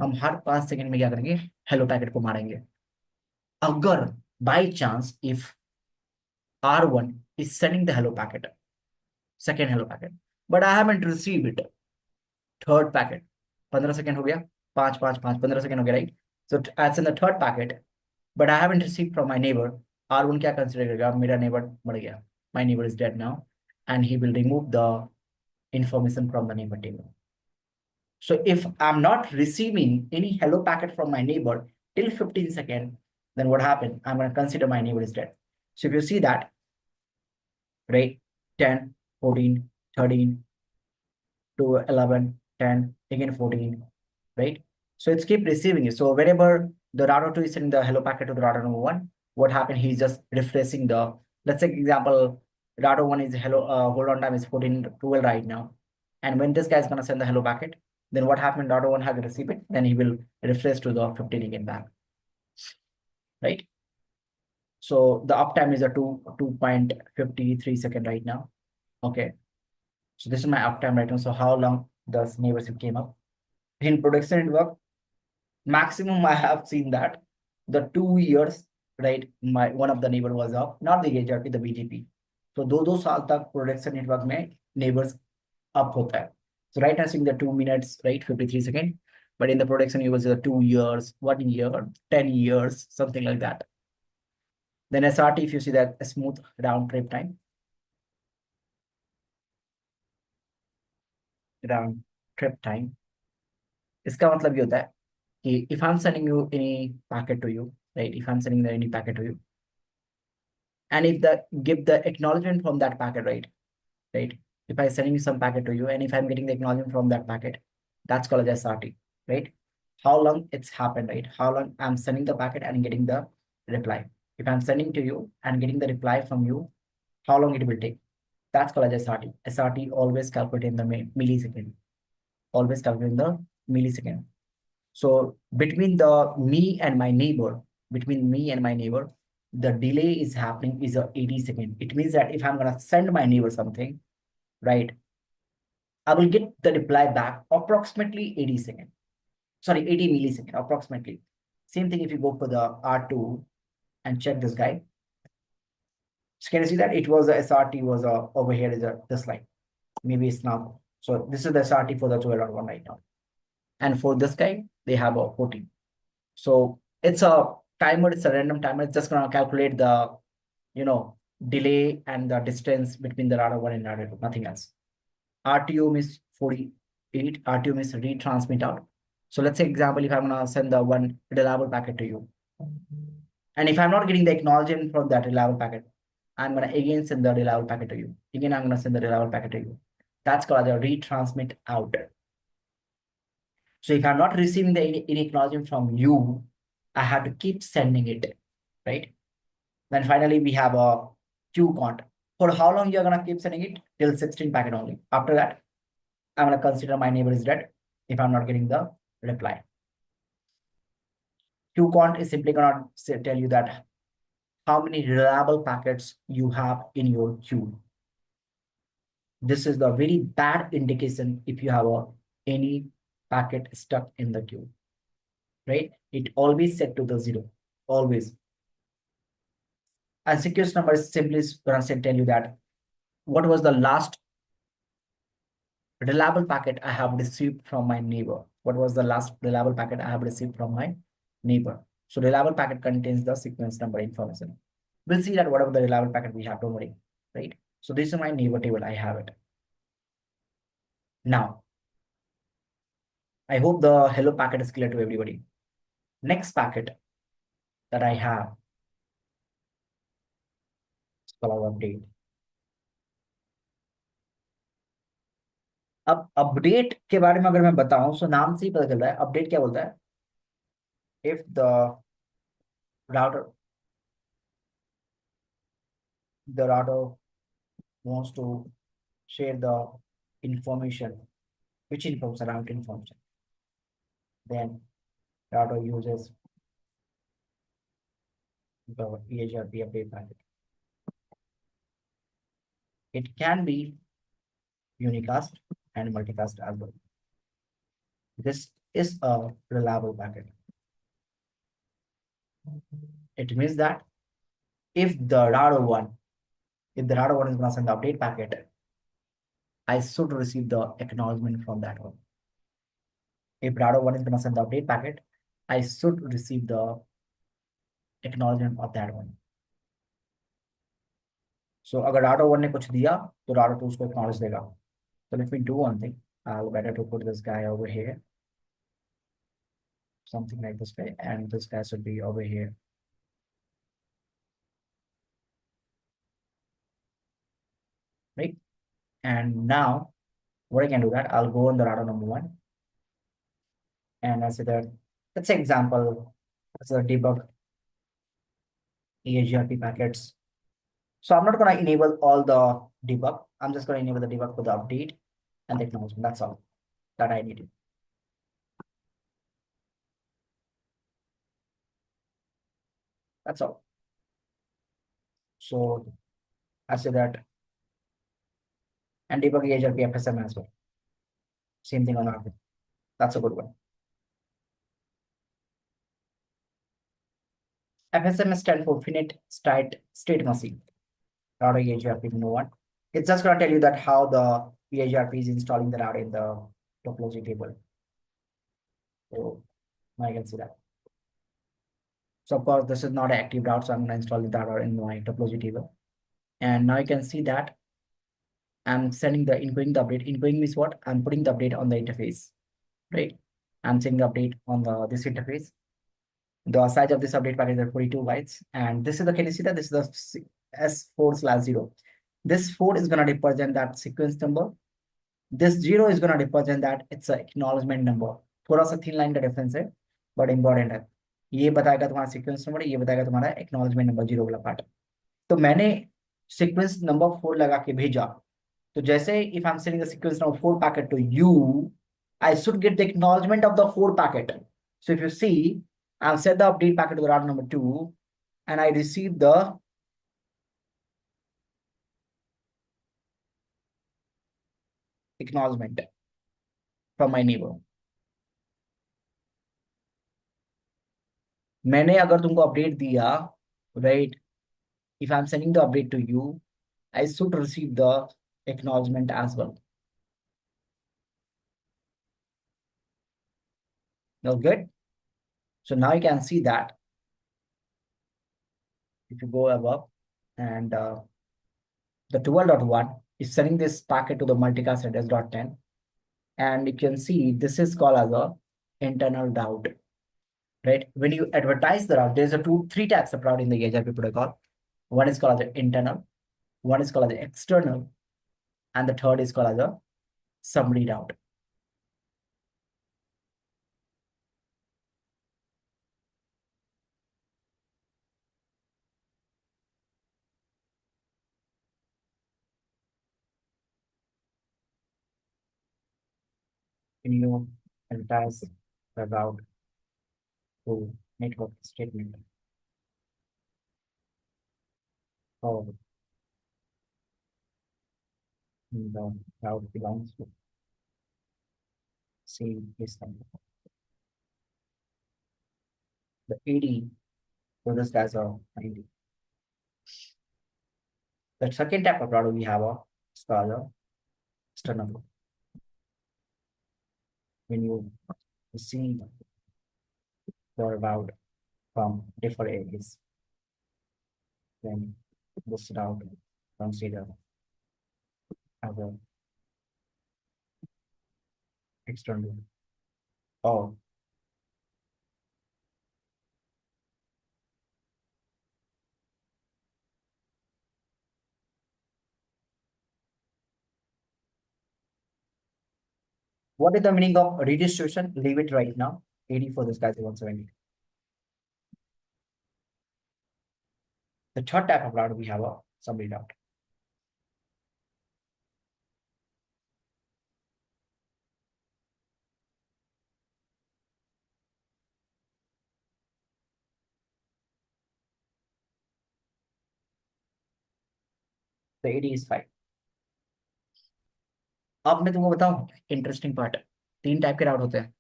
हम हर 5 second में क्या करेंगे hello packet को मारेंगे. अगर by chance if R1 is sending the hello packet, second hello packet, but I haven't received it, third packet, 15 second हो गया, 5 5 5 15 second हो गया, right? So as in the third packet, but I haven't received from my neighbor, R1 क्या consider करेगा, मेरा neighbor मर गया, my neighbor is dead now, and he will remove the information from the neighbor table. So if I'm not receiving any hello packet from my neighbor till 15 seconds, then what happened? I'm going to consider my neighbor is dead. So if you see that, right, 10, 14, 13, to 11, 10, again 14, right? So it's keep receiving it. So wherever the router 2 is sending the hello packet to the router number 1, what happened? He's just refreshing the, let's say example, router 1 is hello, hold on time is 14:12 right now. And when this guy is going to send the hello packet, then what happened? Router 1 has received it, then he will refresh to the 15 again back, right? So the uptime is a 2.53 second right now. Okay. So this is my uptime right now. So how long does neighborship came up? In production network, maximum I have seen that the 2 years, right? My one of the neighbor was up, not the EIGRP, the BGP. So 2 साल तक production network में neighbors up होता है. So right now seeing the 2 minutes, right? 53 seconds. But in the production, it was 2 years, 1 year, 10 years, something like that. Then SRT, if you see that a smooth round trip time. Round trip time. इसका मतलब ये होता है कि if I'm sending you any packet to you, right? If I'm sending any packet to you, and if the give the acknowledgement from that packet, right? If I'm sending some packet to you, and if I'm getting the acknowledgement from that packet, that's called as SRT, right? How long it's happened, right? How long I'm sending the packet and getting the reply. If I'm sending to you and getting the reply from you, how long it will take? That's called as SRT. SRT always calculate in the millisecond. Always calculate in the millisecond. So between me and my neighbor, the delay is happening is 80 seconds. It means that if I'm gonna send my neighbor something, right, I will get the reply back approximately 80 seconds. Sorry, 80 milliseconds approximately. Same thing if you go for the R2 and check this guy. So can you see that it was a SRT was over here is this line. Maybe it's not. So this is the SRT for the 12.1 right now. And for this guy, they have a 14. So it's a timer, it's a random timer. It's just gonna calculate the, delay and the distance between the router 1 and router 2, nothing else. RTO means 48, RTO means retransmit out. So let's say example, if I'm gonna send the one reliable packet to you, and if I'm not getting the acknowledgement from that reliable packet, I'm gonna again send the reliable packet to you. Again, I'm gonna send the reliable packet to you. That's called a retransmit out. So if I'm not receiving the any acknowledgement from you, I have to keep sending it, right? Then finally we have a queue count. For how long you're gonna keep sending it? Till 16 packet only. After that, I'm gonna consider my neighbor is dead if I'm not getting the reply. Queue count is simply gonna tell you that how many reliable packets you have in your queue. This is the very bad indication if you have any packet stuck in the queue, right? It always set to the 0, always. And secure number is simply gonna tell you that what was the last reliable packet I have received from my neighbor. What was the last reliable packet I have received from my neighbor. So reliable packet contains the sequence number information. We'll see that whatever the reliable packet we have, don't worry, right? So this is my neighbor table, I have it. Now, I hope the hello packet is clear to everybody. Next packet that I have is called update. अब update के बारे में अगर मैं बताऊं तो नाम से ही पता चल रहा है अपडेट क्या बोलता है. If the router wants to share the information, which information, router information, then router uses the EIGRP update packet. It can be unicast and multicast as well. This is a reliable packet. It means that if the router one is going to send the update packet, I should receive the acknowledgement from that one. If router one is going to send the update packet, I should receive the acknowledgement of that one. So अगर router one ने कुछ दिया तो router two उसको acknowledge देगा. So let me do one thing. I'll better to put this guy over here, something like this way, and this guy should be over here. Right? And now what I can do that, I'll go on the router number one. And I say that, let's say example, let's debug EIGRP packets. So I'm not going to enable all the debug. I'm just going to enable the debug for the update and the acknowledgement. That's all that I need. That's all. So I say that, and debug EIGRP FSM as well. Same thing on the update. That's a good one. FSM stands for finite state machine. Router EIGRP no one. It's just going to tell you that how the EIGRP is installing the router in the topology table. So now you can see that. So of course, this is not an active route, so I'm going to install the router in my topology table. And now you can see that I'm sending the encoding the update. Encoding means what? I'm putting the update on the interface, right? I'm sending the update on this interface. The size of this update packet is 42 bytes. And this is the, can you see that this is the S4/0. This 4 is going to represent that sequence number. This 0 is going to represent that it's an acknowledgement number. थोड़ा सा thin line का difference है, but important है. ये बताएगा तुम्हारा sequence number, ये बताएगा तुम्हारा acknowledgement number 0 वाला part. तो मैंने sequence number 4 लगा के भेजा. तो जैसे if I'm sending the sequence number 4 packet to you, I should get the acknowledgement of the 4 packet. So if you see, I'll set the update packet to the router number 2, and I receive the acknowledgement from my neighbor. मैंने अगर तुमको update दिया, right? If I'm sending the update to you, I should receive the acknowledgement as well. Now good. So now you can see that if you go above, and the 12.1 is sending this packet to the multicast address .10, and you can see this is called as a internal route. Right? When you advertise the route, there's three types of route in the EIGRP protocol. One is called as the internal, one is called as the external, and the third is called as a summary route. When you advertise the route to network statement, or the route belongs to same this number. The AD, so this guy's a ID. The second type of route we have a scholar external. When you see for route from different areas. Then this route consider as a external. Oh, what is the meaning of redistribution? Leave it right now. 80 for this guy is 170. The third type of route we have a summary route. The 80 is 5. अब मैं तुमको बताऊं interesting part, 3 type के राउट होते हैं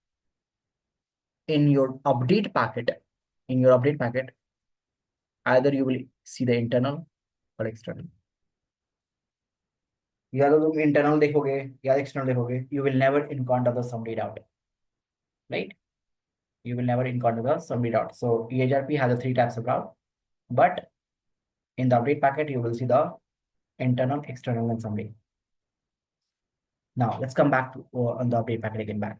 in your update packet. In your update packet, either you will see the internal or external. या तो तुम internal देखोगे या external देखोगे, you will never encounter the summary route, right? You will never encounter the summary route. So EIGRP has the 3 types of route, but in the update packet you will see the internal, external, and summary. Now let's come back to on the update packet again back.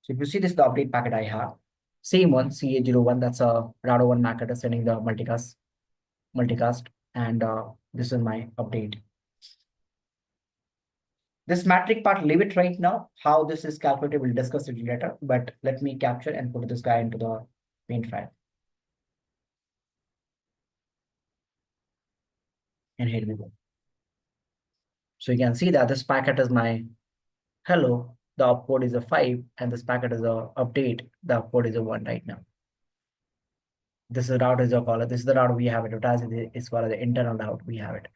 So if you see this, the update packet I have, same one, CA01, that's a Rado 1 packet sending the multicast, and this is my update. This metric part, leave it right now. How this is calculated, we'll discuss it later, but let me capture and put this guy into the main file. And here we go. So you can see that this packet is my hello, the upcode is a 5, and this packet is a update, the upcode is a 1 right now. This is route is a caller. This is the route we have advertised. It's called the internal route. We have it.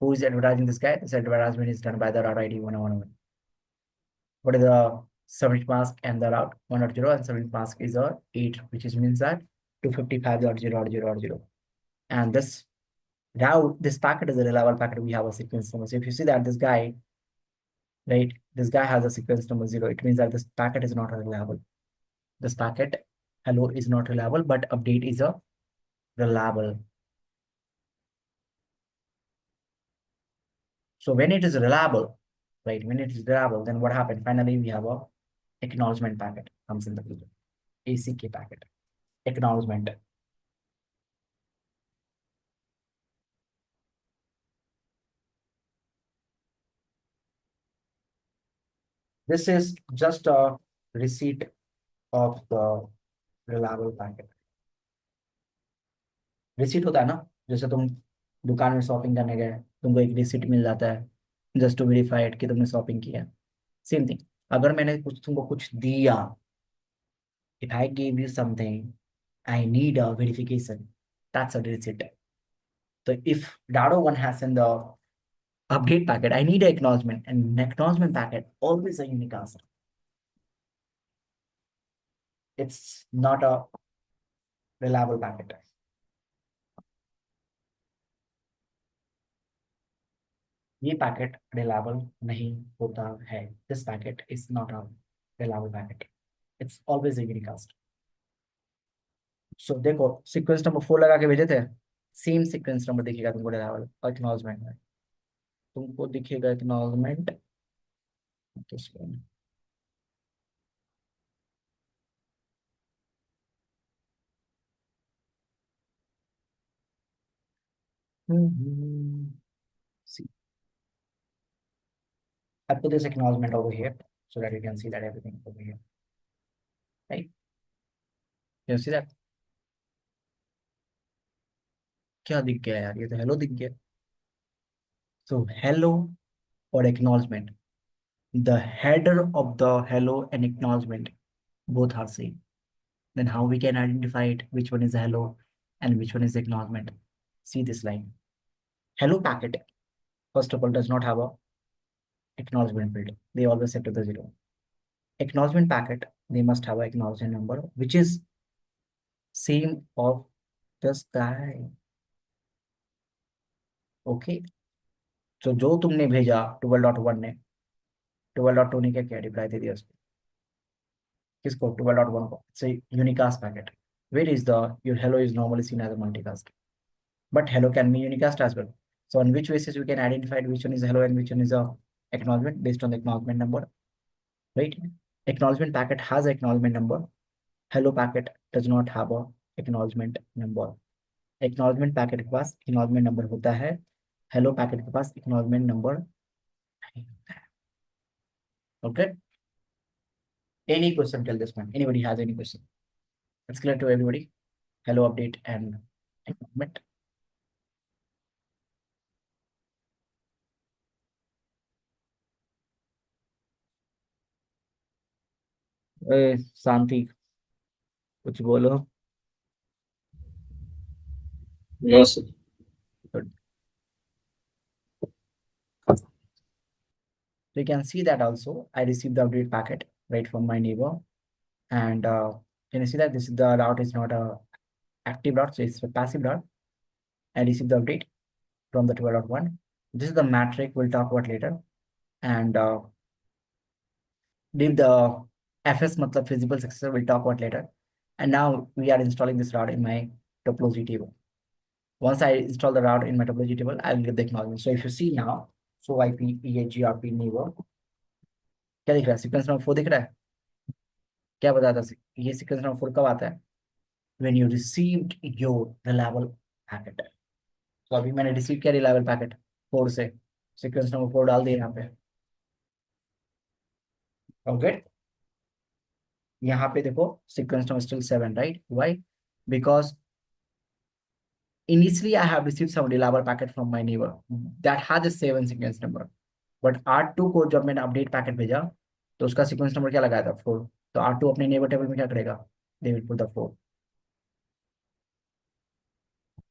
Who is advertising this guy? This advertisement is done by the route ID 101. What is the submit mask and the route 1.0, and submit mask is a 8, which is means that 255.0.0.0. And this route, this packet is a reliable packet. We have a sequence number. So if you see that this guy, right, this guy has a sequence number 0, it means that this packet is not reliable. This packet hello is not reliable, but update is a reliable. So when it is reliable, right, when it is reliable, then what happened? Finally, we have a acknowledgement packet comes in the picture. ACK packet, acknowledgement. This is just a receipt of the reliable packet. Receipt होता है ना, जैसे तुम दुकान में shopping करने गए, तुमको एक रिसीट मिल जाता है जस्ट टू वेरीफाइड कि तुमने शॉपिंग किया. सेम थिंग, अगर मैंने कुछ तुमको कुछ दिया, if I give you something, I need a verification, that's a receipt. So if Dado 1 has in the update packet, I need an acknowledgement, and an acknowledgement packet always a unique answer. It's not a reliable packet. ये packet reliable नहीं होता है. This packet is not a reliable packet. It's always a unicast. So देखो sequence number 4 लगा के भेजे थे, same sequence number दिखेगा तुमको reliable और acknowledgement में. तुमको दिखेगा acknowledgement this one. See, I put this acknowledgement over here so that you can see that everything over here, right? You see that? क्या दिख गया यार, ये तो hello दिख गया. So hello or acknowledgement, the header of the hello and acknowledgement both are same. Then how we can identify it, which one is hello and which one is acknowledgement? See this line. Hello packet, first of all, does not have a acknowledgement field. They always set to the 0. Acknowledgement packet, they must have an acknowledgement number, which is same of this guy. Okay. So जो तुमने भेजा 12.1 ने, 12.2 ने क्या क्या reply दे दिया उसको. किसको 12.1 को? It's a unicast packet. Where is the your hello is normally seen as a multicast, but hello can be unicast as well. So on which basis we can identify which one is hello and which one is a acknowledgement based on the acknowledgement number, right? Acknowledgement packet has acknowledgement number. Hello packet does not have a acknowledgement number. Acknowledgement packet के पास acknowledgement number होता है, hello packet के पास acknowledgement number नहीं होता है. Okay. Any question till this point? Anybody has any question? It's clear to everybody. Hello update and acknowledgement. शांति कुछ बोलो. Yes, sir. Good. So you can see that also I received the update packet right from my neighbor, and can you see that this is the route is not a active route, so it's a passive route. I received the update from the 12.1. This is the metric we'll talk about later, and leave the FS matlab feasible successor we'll talk about later. And now we are installing this route in my topology table. Once I install the route in my topology table, I will get the acknowledgement. So if you see now, so IP EIGRP neighbor, क्या दिख रहा है? Sequence number 4 दिख रहा है. क्या बताता है ये सीक्वेंस नंबर 4 कब आता है? When you received your reliable packet. तो अभी मैंने रिसीव किया reliable packet 4 से, सीक्वेंस नंबर 4 डाल दिया यहाँ पे. ओके, यहाँ पे देखो sequence number still 7, right? Why? Because initially I have received some reliable packet from my neighbor that has a 7 sequence number, but R2 को जब मैंने अपडेट पैकेट भेजा तो उसका सीक्वेंस नंबर क्या लगाया था? 4. तो R2 अपने नेबर टेबल में क्या करेगा? They will put the 4.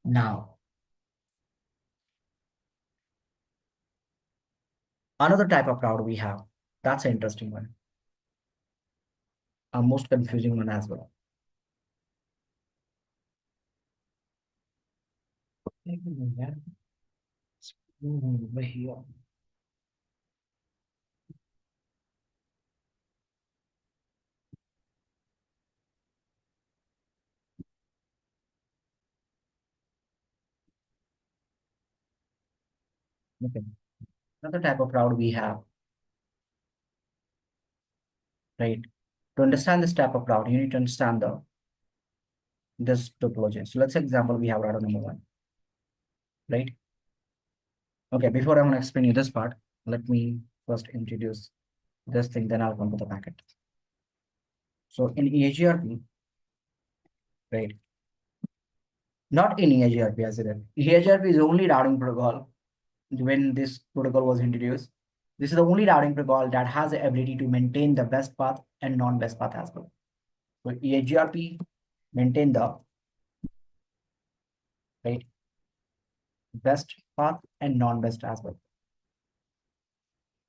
Now another type of route we have, that's an interesting one, a most confusing one as well. Over here. Okay. Another type of route we have, right? To understand this type of route, you need to understand this topology. So let's say example we have route number 1, right? Okay, before I'm going to explain you this part, let me first introduce this thing, then I'll come to the packet. So in EIGRP, right? Not in EIGRP as it is. EIGRP is the only routing protocol when this protocol was introduced. This is the only routing protocol that has the ability to maintain the best path and non-best path as well. So EIGRP maintain the right best path and non-best as well.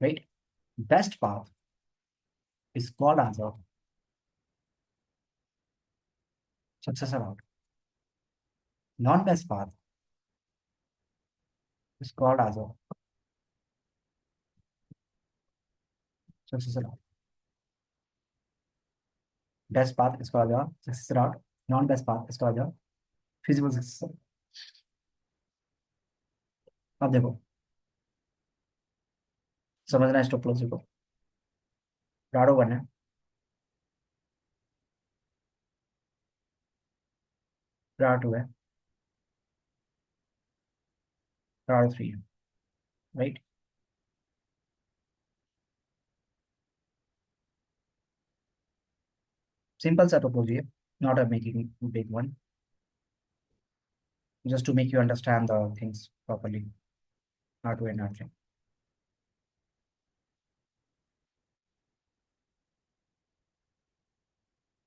Right? Best path is called as a successor route. Non-best path is called as a successor route. Best path is called a successor route. Non-best path is called a feasible successor. अब देखो समझना है topology को. Rado 1 है, Rado 2 है, Rado 3 है, right? Simple set topology, not a making big one, just to make you understand the things properly. R2 and R3.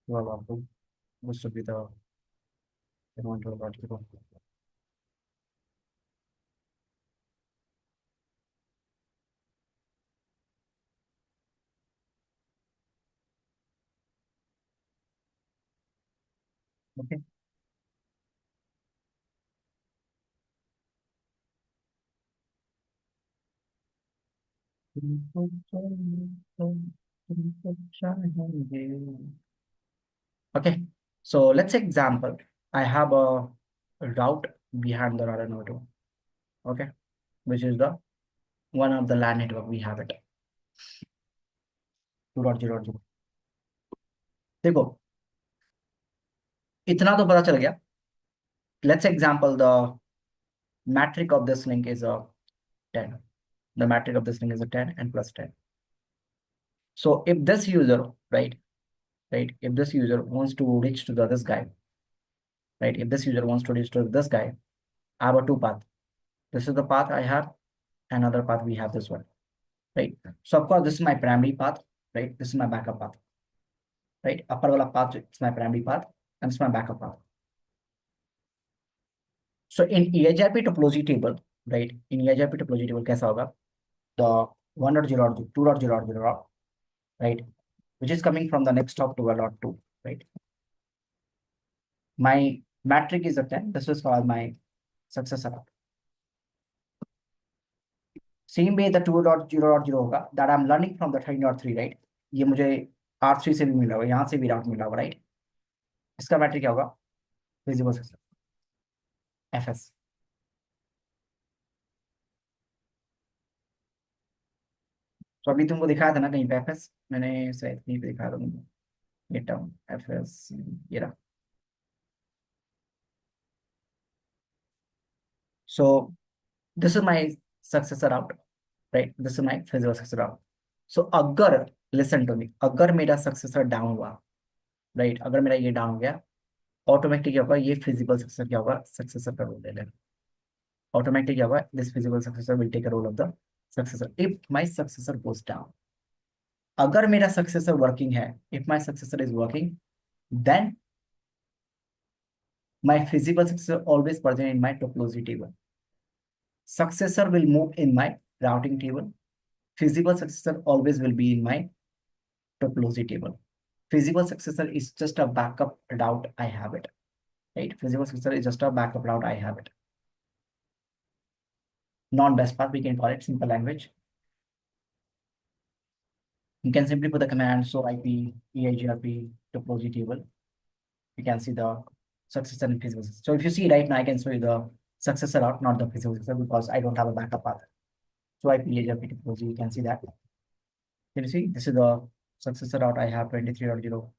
Well, this should be the fundamental article. Okay. Okay, so let's say example, I have a route behind the router node 2, okay, which is the one of the LAN network we have it 2.0.0. देखो इतना तो पता चल गया. Let's say example, the metric of this link is a 10. The metric of this link is a 10 and plus 10. So if this user, right, if this user wants to reach to this guy, right, if this user wants to reach to this guy, I have a two path. This is the path I have, another path we have this one, right? So of course this is my primary path, right? This is my backup path, right? Upper wala path is my primary path and this is my backup path. So in EIGRP topology table, right? In EIGRP topology table, कैसा होगा? The 1.0, 2.0, right? Which is coming from the next hop to a lot 2, right? My metric is a 10. This is called my successor. Same way the 2.0.0 होगा, that I'm learning from the 13.3, right? ये मुझे R3 से भी मिला होगा, यहाँ से भी राउट मिला होगा, right? इसका मैट्रिक क्या होगा? Visible successor, FS. तो अभी तुमको दिखाया था ना कहीं पे FS, मैंने शायद कहीं पे दिखाया था तुमको ये टर्म FS, ये रहा. So this is my successor route, right? This is my physical successor route. So अगर listen to me, अगर मेरा successor down हुआ, right? अगर मेरा ये down हो गया, ऑटोमेटिक क्या होगा? ये फिजिकल सक्सेसर क्या होगा? सक्सेसर का रोल ले लेगा. ऑटोमेटिक क्या होगा? This physical successor will take a role of the successor if my successor goes down. अगर मेरा सक्सेसर वर्किंग है, if my successor is working, then my physical successor always present in my topology table. Successor will move in my routing table. Physical successor always will be in my topology table. Physical successor is just a backup route I have it, right? Physical successor is just a backup route I have it. Non-best path, we can call it simple language. You can simply put the command so IP EIGRP topology table. You can see the successor and physical successor. So if you see right now, I can show you the successor route, not the physical successor, because I don't have a backup path. So IP EIGRP topology, you can see that. Can you see? This is the successor route I have 23.0.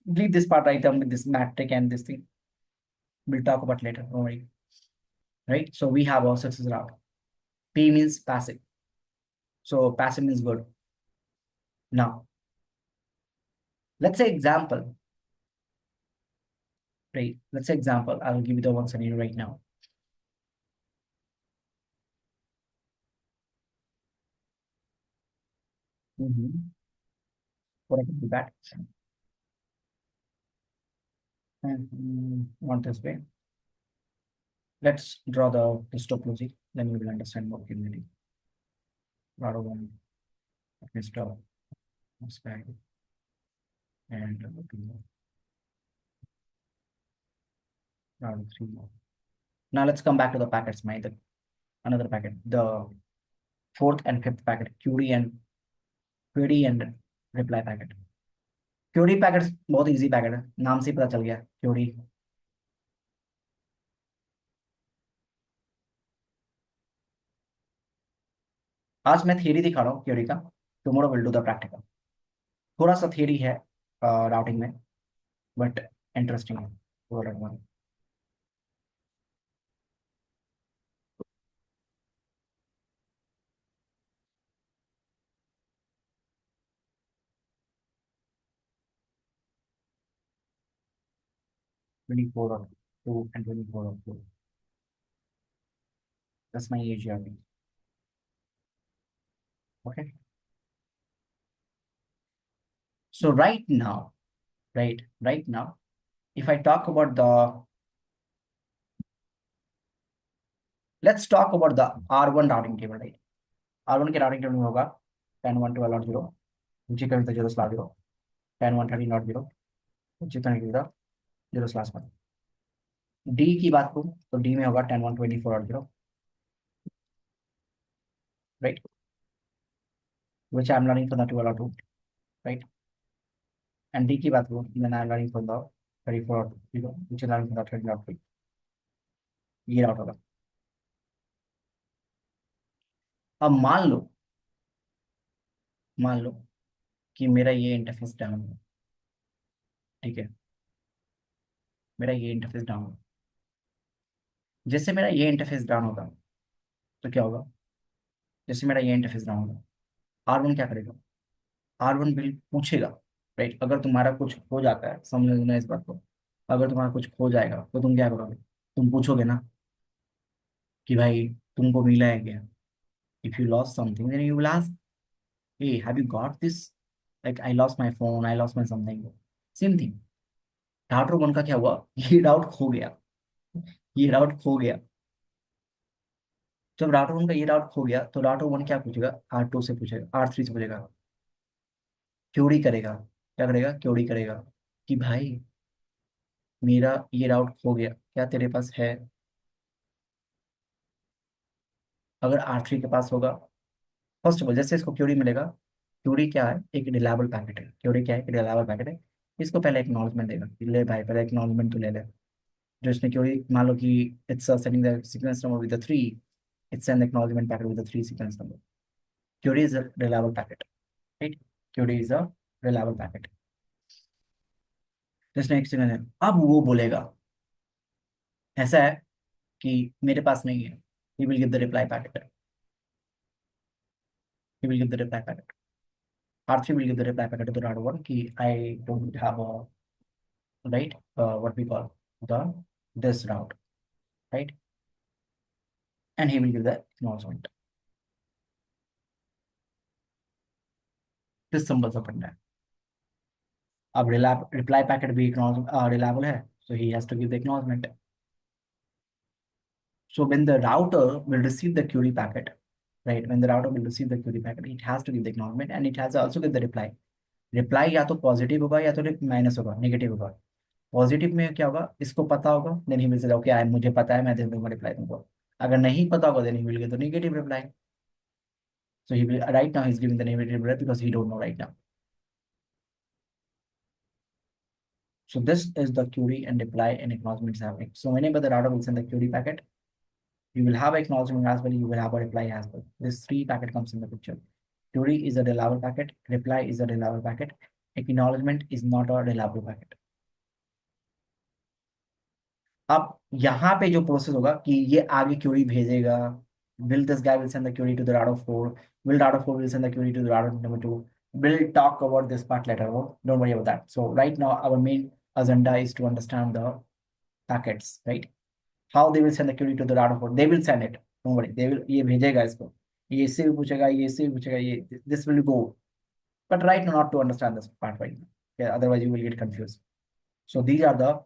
Leave this part right with this metric and this thing. We'll talk about later. Don't worry. Right? So we have our successor route. P means passive. So passive means good. Now, let's say example. Right? Let's say example. I will give you the one scenario right now. What I can do that. And want this way. Let's draw the topology. Then you will understand what you need. Router one. Let's draw this guy. And router three. Now let's come back to the packets. Another packet. The fourth and fifth packet. QD and reply packet. QD packet बहुत easy packet है, नाम से ही पता चल गया QD. आज मैं theory दिखा रहा हूँ QD का. Tomorrow will do the practical. थोड़ा सा थियरी है राउटिंग में, बट इंटरेस्टिंग है. Twenty-four or two and 24 or two. That's my EIGRP. Okay. So right now, if I talk about let's talk about the R1 routing table, right? R1 के routing table में होगा 10.1.12.0, which is the 0/0, 10.1.13.0, which is the 0/1. D की बात करूं तो D में होगा 10.1.24.0, right? Which I am learning from the 12.2, right? And D की बात करूँ, मैंने learning for the 34 which is learning for the 30 ये राउट होगा। अब मान लो कि मेरा ये इंटरफेस डाउन है, ठीक है, मेरा ये इंटरफेस डाउन है। जैसे मेरा ये इंटरफेस डाउन होगा तो क्या होगा, जैसे मेरा ये इंटरफेस डाउन होगा, R1 क्या करेगा, R1 बिल पूछेगा, राइट। अगर तुम्हारा कुछ हो जाता है, समझ लेना इस बात को, अगर तुम्हारा कुछ खो जाएगा तो तुम क्या करोगे, तुम पूछोगे ना कि भाई तुमको मिला है क्या। If you lost something then you will ask, hey have you got this, like I lost my phone, I lost my something, same thing। Router one का क्या हुआ, ये राउट खो गया, ये राउट खो गया। जब राउटर वन का ये राउट खो गया तो राउटर वन क्या पूछेगा, R2 से पूछेगा, R3 से पूछेगा, क्यूरी करेगा, क्या करेगा, क्यूरी करेगा कि भाई मेरा ये राउट खो गया, क्या तेरे पास है। अगर R3 के पास होगा, फर्स्ट ऑफ ऑल जैसे इसको क्यूरी मिलेगा, क्यूरी क्या है, एक रिलायबल पैकेट है, क्यूरी क्या है, एक रिलायबल पैकेट है। इसको पहले एक्नॉलेजमेंट देगा कि ले भाई पहले एक्नॉलेजमेंट तो ले ले। जो इसने क्यूरी मान लो कि it's setting the sequence number with the 3, it's an acknowledgement packet with the 3 sequence number. Query is a reliable packet, right, query is a reliable packet. जिसने एक सेकंड है, अब वो बोलेगा ऐसा है कि मेरे पास नहीं है, he will give the reply packet, he will give the reply packet, R3 will give the reply packet to the router one कि I don't have a, right, what we call the this route, right, and he will give the acknowledgement। this symbol से पढ़ना है। अब reply packet भी reliable है, so he has to give the acknowledgement। So when the router will receive the query packet, right, when the router will receive the query packet, it has to give the acknowledgement and it has to also give the reply। Reply या तो positive होगा या तो minus होगा, negative होगा। Positive में क्या होगा, इसको पता होगा, then he will say okay मुझे पता है, मैं दे दूंगा रिप्लाई तुमको। अगर नहीं पता होगा then he will get the negative reply. So he will right now he is giving the negative reply because he don't know right now. So this is the query and reply and acknowledgement is happening. So whenever the router will send the query packet, you will have acknowledgement as well, you will have a reply as well. This three packet comes in the picture. Query is a reliable packet, reply is a reliable packet, acknowledgement is not a reliable packet। अब यहाँ पे जो process होगा कि ये आगे Curie भेजेगा, will this guy will send the query to the router 4, will router 4 will send the query to the router number 2, we'll talk about this part later on, don't worry about that। So right now our main agenda is to understand the packets, right, how they will send the query to the router 4, they will send it, don't worry, they will, ये भेजेगा इसको, ये इससे भी पूछेगा, ये इससे भी पूछेगा, ये this will go, but right now not to understand this part right now, okay, otherwise you will get confused। So these are the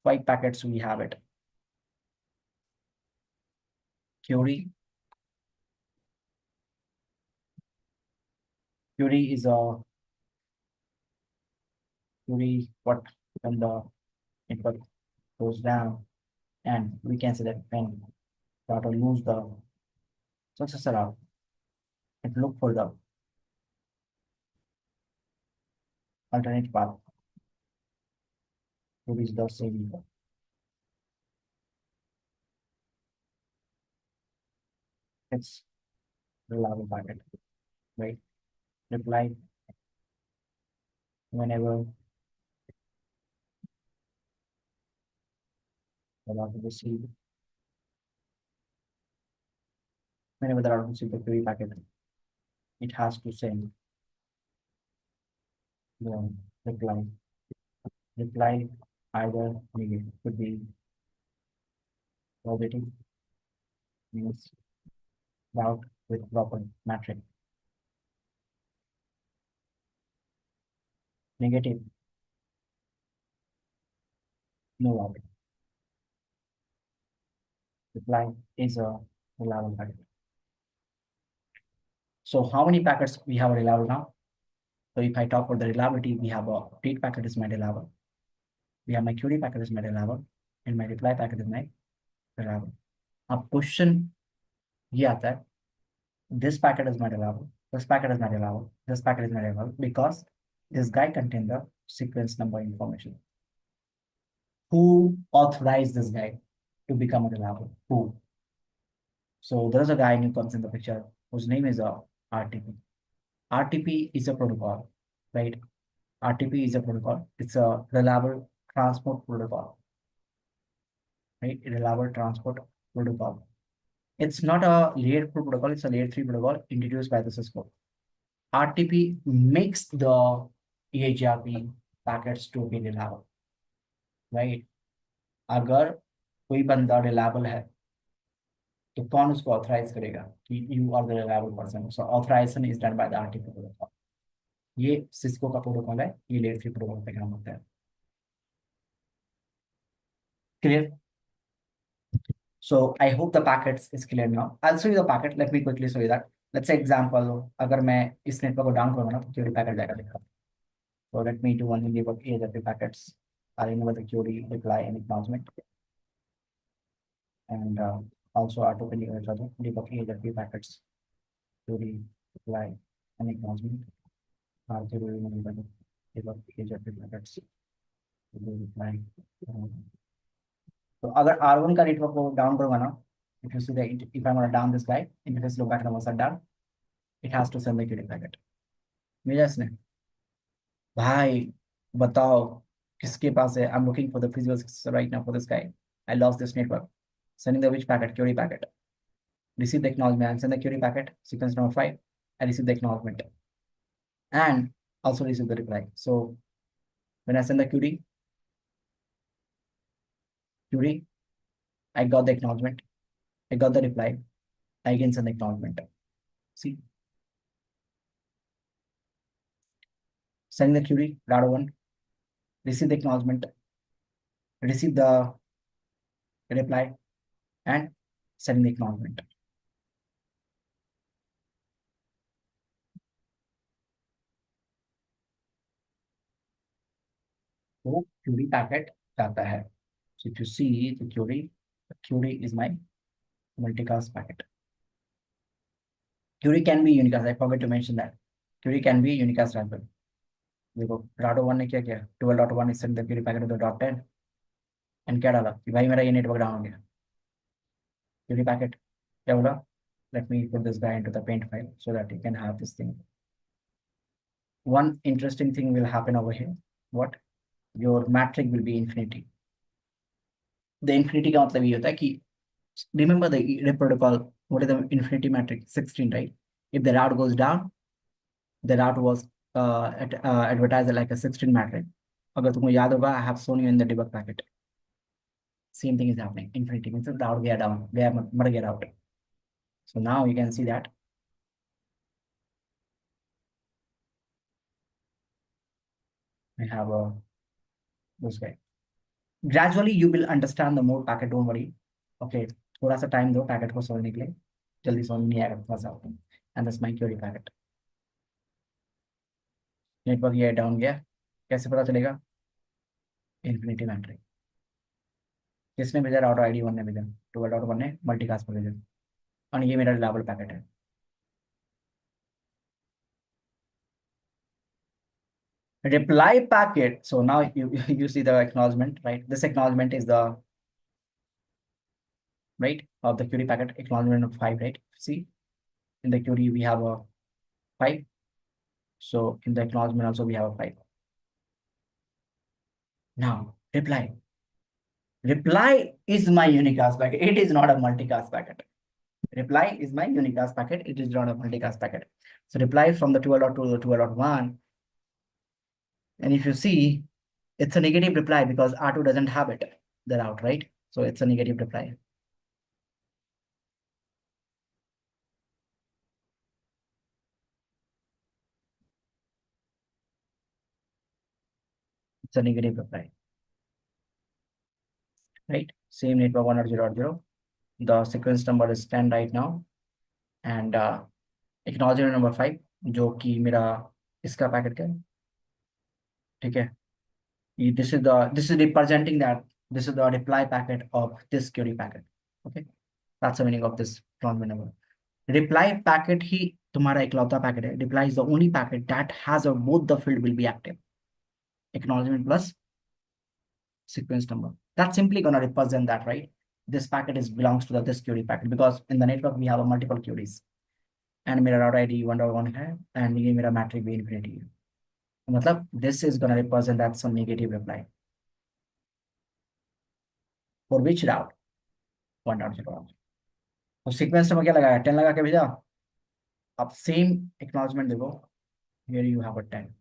5 packets we have it, query, query is a query what when the network goes down, and we can say that when router use the successor route, it look for the alternate path to reach the same path. It's reliable packet, right? Reply whenever the router receive, whenever the router receive the query packet, it has to send the reply. Reply either negative, could be positive, means route with proper matrix. Negative, no route. Reply is a reliable packet. So how many packets we have reliable now? So if I talk about the reliability, we have a read packet is my reliable. We have my query packet is my reliable, and my reply packet is my reliable. अब question ये आता है, this packet is my reliable, this packet is my reliable, this packet is my reliable because this guy contain the sequence number information. Who authorized this guy to become a reliable? Who? So there's a guy who comes in the picture whose name is RTP. RTP is a protocol, right? RTP is a protocol. It's a reliable transport protocol, right? Reliable transport protocol. It's not a layer 2 protocol, it's a layer 3 protocol introduced by the Cisco. RTP makes the EIGRP packets to be reliable, right? अगर कोई बंदा reliable है तो कौन उसको authorize करेगा कि you are the reliable person? So authorization is done by the RTP protocol. ये सिस्को का प्रोटोकॉल है, ये लेयर 3 प्रोटोकॉल पे काम होता है. Clear? So I hope the packets is clear now. I'll show you the packet. Let me quickly show you that. Let's say example, अगर मैं इस नेटवर्क को डाउन करूंगा ना तो क्यूरी पैकेट जाएगा लिखा. So let me do only debug EIGRP packets. I'll enable the query reply and acknowledgement. And also auto debug EIGRP packets. Query reply and acknowledgement. Debug EIGRP packets. Reply. तो अगर R1 का network को down करूंगा ना, if you see the if I'm gonna down this guy, interface low back number shutdown, it has to send the query packet. मेरा इसने भाई बताओ किसके पास है? I'm looking for the physical successor right now for this guy. I lost this network. Sending the which packet? Query packet. Receive the acknowledgement and send the query packet. Sequence number 5. I receive the acknowledgement and also receive the reply. So when I send the query, I got the acknowledgement. I got the reply. I again send the acknowledgement. See, sending the query, Rado 1, receive the acknowledgement, receive the reply, and sending the acknowledgement. So query packet जाता है. So if you see the query is my multicast packet. Query can be unicast. I forgot to mention that. Query can be unicast as well. देखो Rado 1 ने क्या किया? 12.1 is send the query packet to the .10 and क्या डाला कि भाई मेरा ये नेटवर्क डाउन हो गया. Query packet क्या बोला? Let me put this guy into the paint file so that you can have this thing. One interesting thing will happen over here. What? Your metric will be infinity. The infinity का मतलब ये होता है कि remember the EIGRP protocol. What is the infinity metric? 16, right? If the route goes down, the route was advertised like a 16 metric. अगर तुमको याद होगा, I have shown you in the debug packet. Same thing is happening. Infinity means the route गया down, गया मर गया route. So now you can see that. I have this guy. Gradually you will understand the more packet. Don't worry. Okay, थोड़ा सा time दो packet को समझने के लिए. जल्दी समझ नहीं आएगा थोड़ा सा. And that's my query packet. Network ये डाउन गया, कैसे पता चलेगा? Infinity metric. किसने भेजा? राउटर आईडी 1 ने भेजा. 12.1 ने मल्टीकास्ट पर भेजा और ये मेरा रिलायबल पैकेट है. Reply packet. So now you see the acknowledgement, right? This acknowledgement is the right of the query packet. Acknowledgement of 5, right? See, in the query we have a 5. So in the acknowledgement also we have a 5. Now reply. Reply is my unicast packet. It is not a multicast packet. Reply is my unicast packet. It is not a multicast packet. So reply from the 12.2 to 12.1. And if you see, it's a negative reply because R2 doesn't have it, the route, right? So it's a negative reply. It's a negative reply, right? Same network 1.0.0. The sequence number is 10 right now. And acknowledgement number 5, जो कि मेरा इसका packet का है, ठीक है? This is representing that this is the reply packet of this query packet. Okay, that's the meaning of this acknowledgement number. Reply packet ही तुम्हारा इकलौता पैकेट है. Reply is the only packet that has both the field will be active. acknowledgement plus sequence number. That's simply going to represent that, right? This packet belongs to this query packet, because in the network we have a multiple queries, and मेरा route ID 1.1 है, and ये मेरा metric भी infinity है. मतलब this is going to represent that some negative reply. For which route? 1.0. तो sequence number क्या लगाया? 10 लगा के भेजा. अब same acknowledgement देखो. Here you have a 10.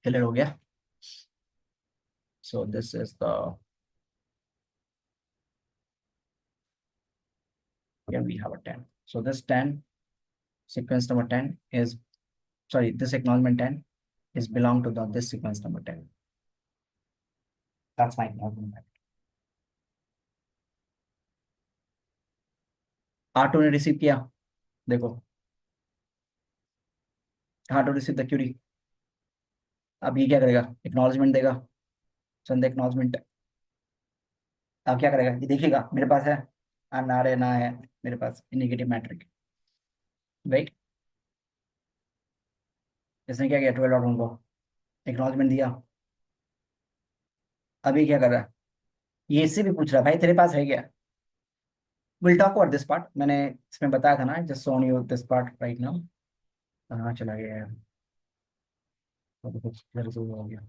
Clear हो गया? So this is the, here we have a 10. So this 10, sequence number 10 is, sorry, this acknowledgement 10 is belong to this sequence number 10. That's my acknowledgement. R2 ने receive किया, देखो R2 receive the Curie. अब ये क्या करेगा? Acknowledgement देगा, send the acknowledgement. अब क्या करेगा? ये देखिएगा मेरे पास है, ना है ना है मेरे पास नेगेटिव मैट्रिक, राइट. इसने क्या किया? 12.1 को एक्नॉलेजमेंट दिया. अभी क्या कर रहा है? ये इससे भी पूछ रहा है, भाई तेरे पास है क्या? Will talk about this part. मैंने इसमें बताया था ना, just shown you this part right now. कहाँ चला गया यार? तो कुछ इधर से हो गया.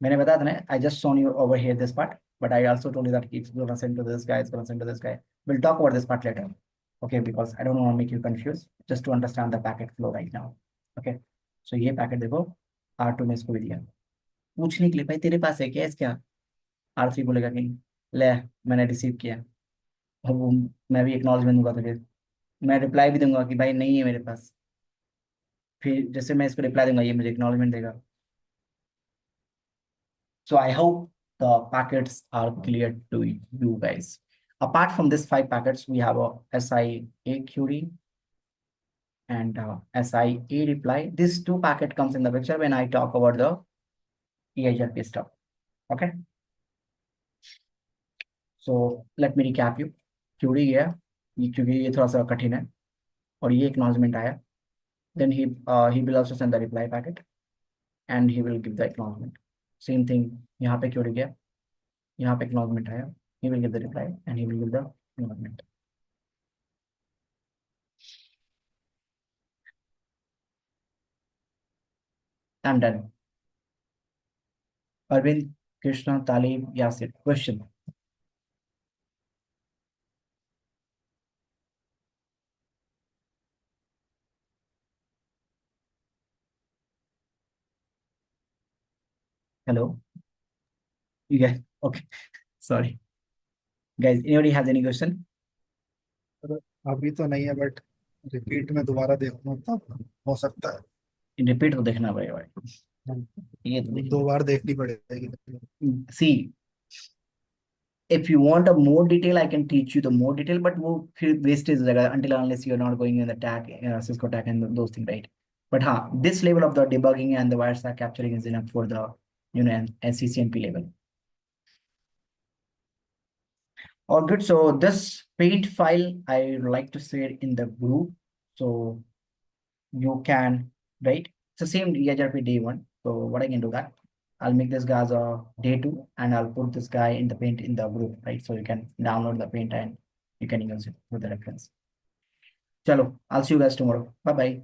मैंने बताया था ना, I just shown you over here this part, but I also told you that it's gonna send to this guy, it's gonna send to this guy. We'll talk about this part later, okay? Because I don't want to make you confused, just to understand the packet flow right now, okay? So ये packet देखो, R2 ने इसको भी दिया. पूछने के लिए, भाई तेरे पास है क्या इसका? R3 बोलेगा नहीं, ले मैंने रिसीव किया. अब मैं भी एक्नॉलेजमेंट दूंगा तुझे, मैं रिप्लाई भी दूंगा कि भाई नहीं है मेरे पास. फिर जैसे मैं इसको रिप्लाई दूंगा, ये मुझे एक्नॉलेजमेंट देगा. So I hope the packets are clear to you guys. Apart from these 5 packets, we have a SIA query and SIA reply. These 2 packet comes in the picture when I talk about the EIGRP stuff. Okay. So let me recap you. Query है, क्योंकि ये थोड़ा सा कठिन है, और ये acknowledgement आया. Then he will also send the reply packet, and he will give the acknowledgement. Same thing यहाँ पे query गया, यहाँ पे acknowledgement आया. He will give the reply and he will give the acknowledgement. I'm done. Arvind, Krishna, Talib, Yasir. Question. Hello. You guys. Okay. Sorry. Guys, anybody has any question? अभी तो नहीं है, बट रिपीट में दोबारा देखूं तब हो सकता है. Repeat तो देखना पड़ेगा भाई. ये तो देखना. 2 बार देखनी पड़ेगी. See, if you want a more detail, I can teach you the more detail, but वो फिर wastage हो जाएगा until unless you are not going in the tag, Cisco tag and those things, right? But हाँ, this level of the debugging and the wirestack capturing is enough for the, and CCNP level. All good. So this paint file, I like to share in the group, so you can, right? It's the same EIGRP day 1. So what I can do that, I'll make this guy as a day 2, and I'll put this guy in the paint in the group, right? So you can download the paint and you can use it with the reference. Chalo, I'll see you guys tomorrow. Bye bye.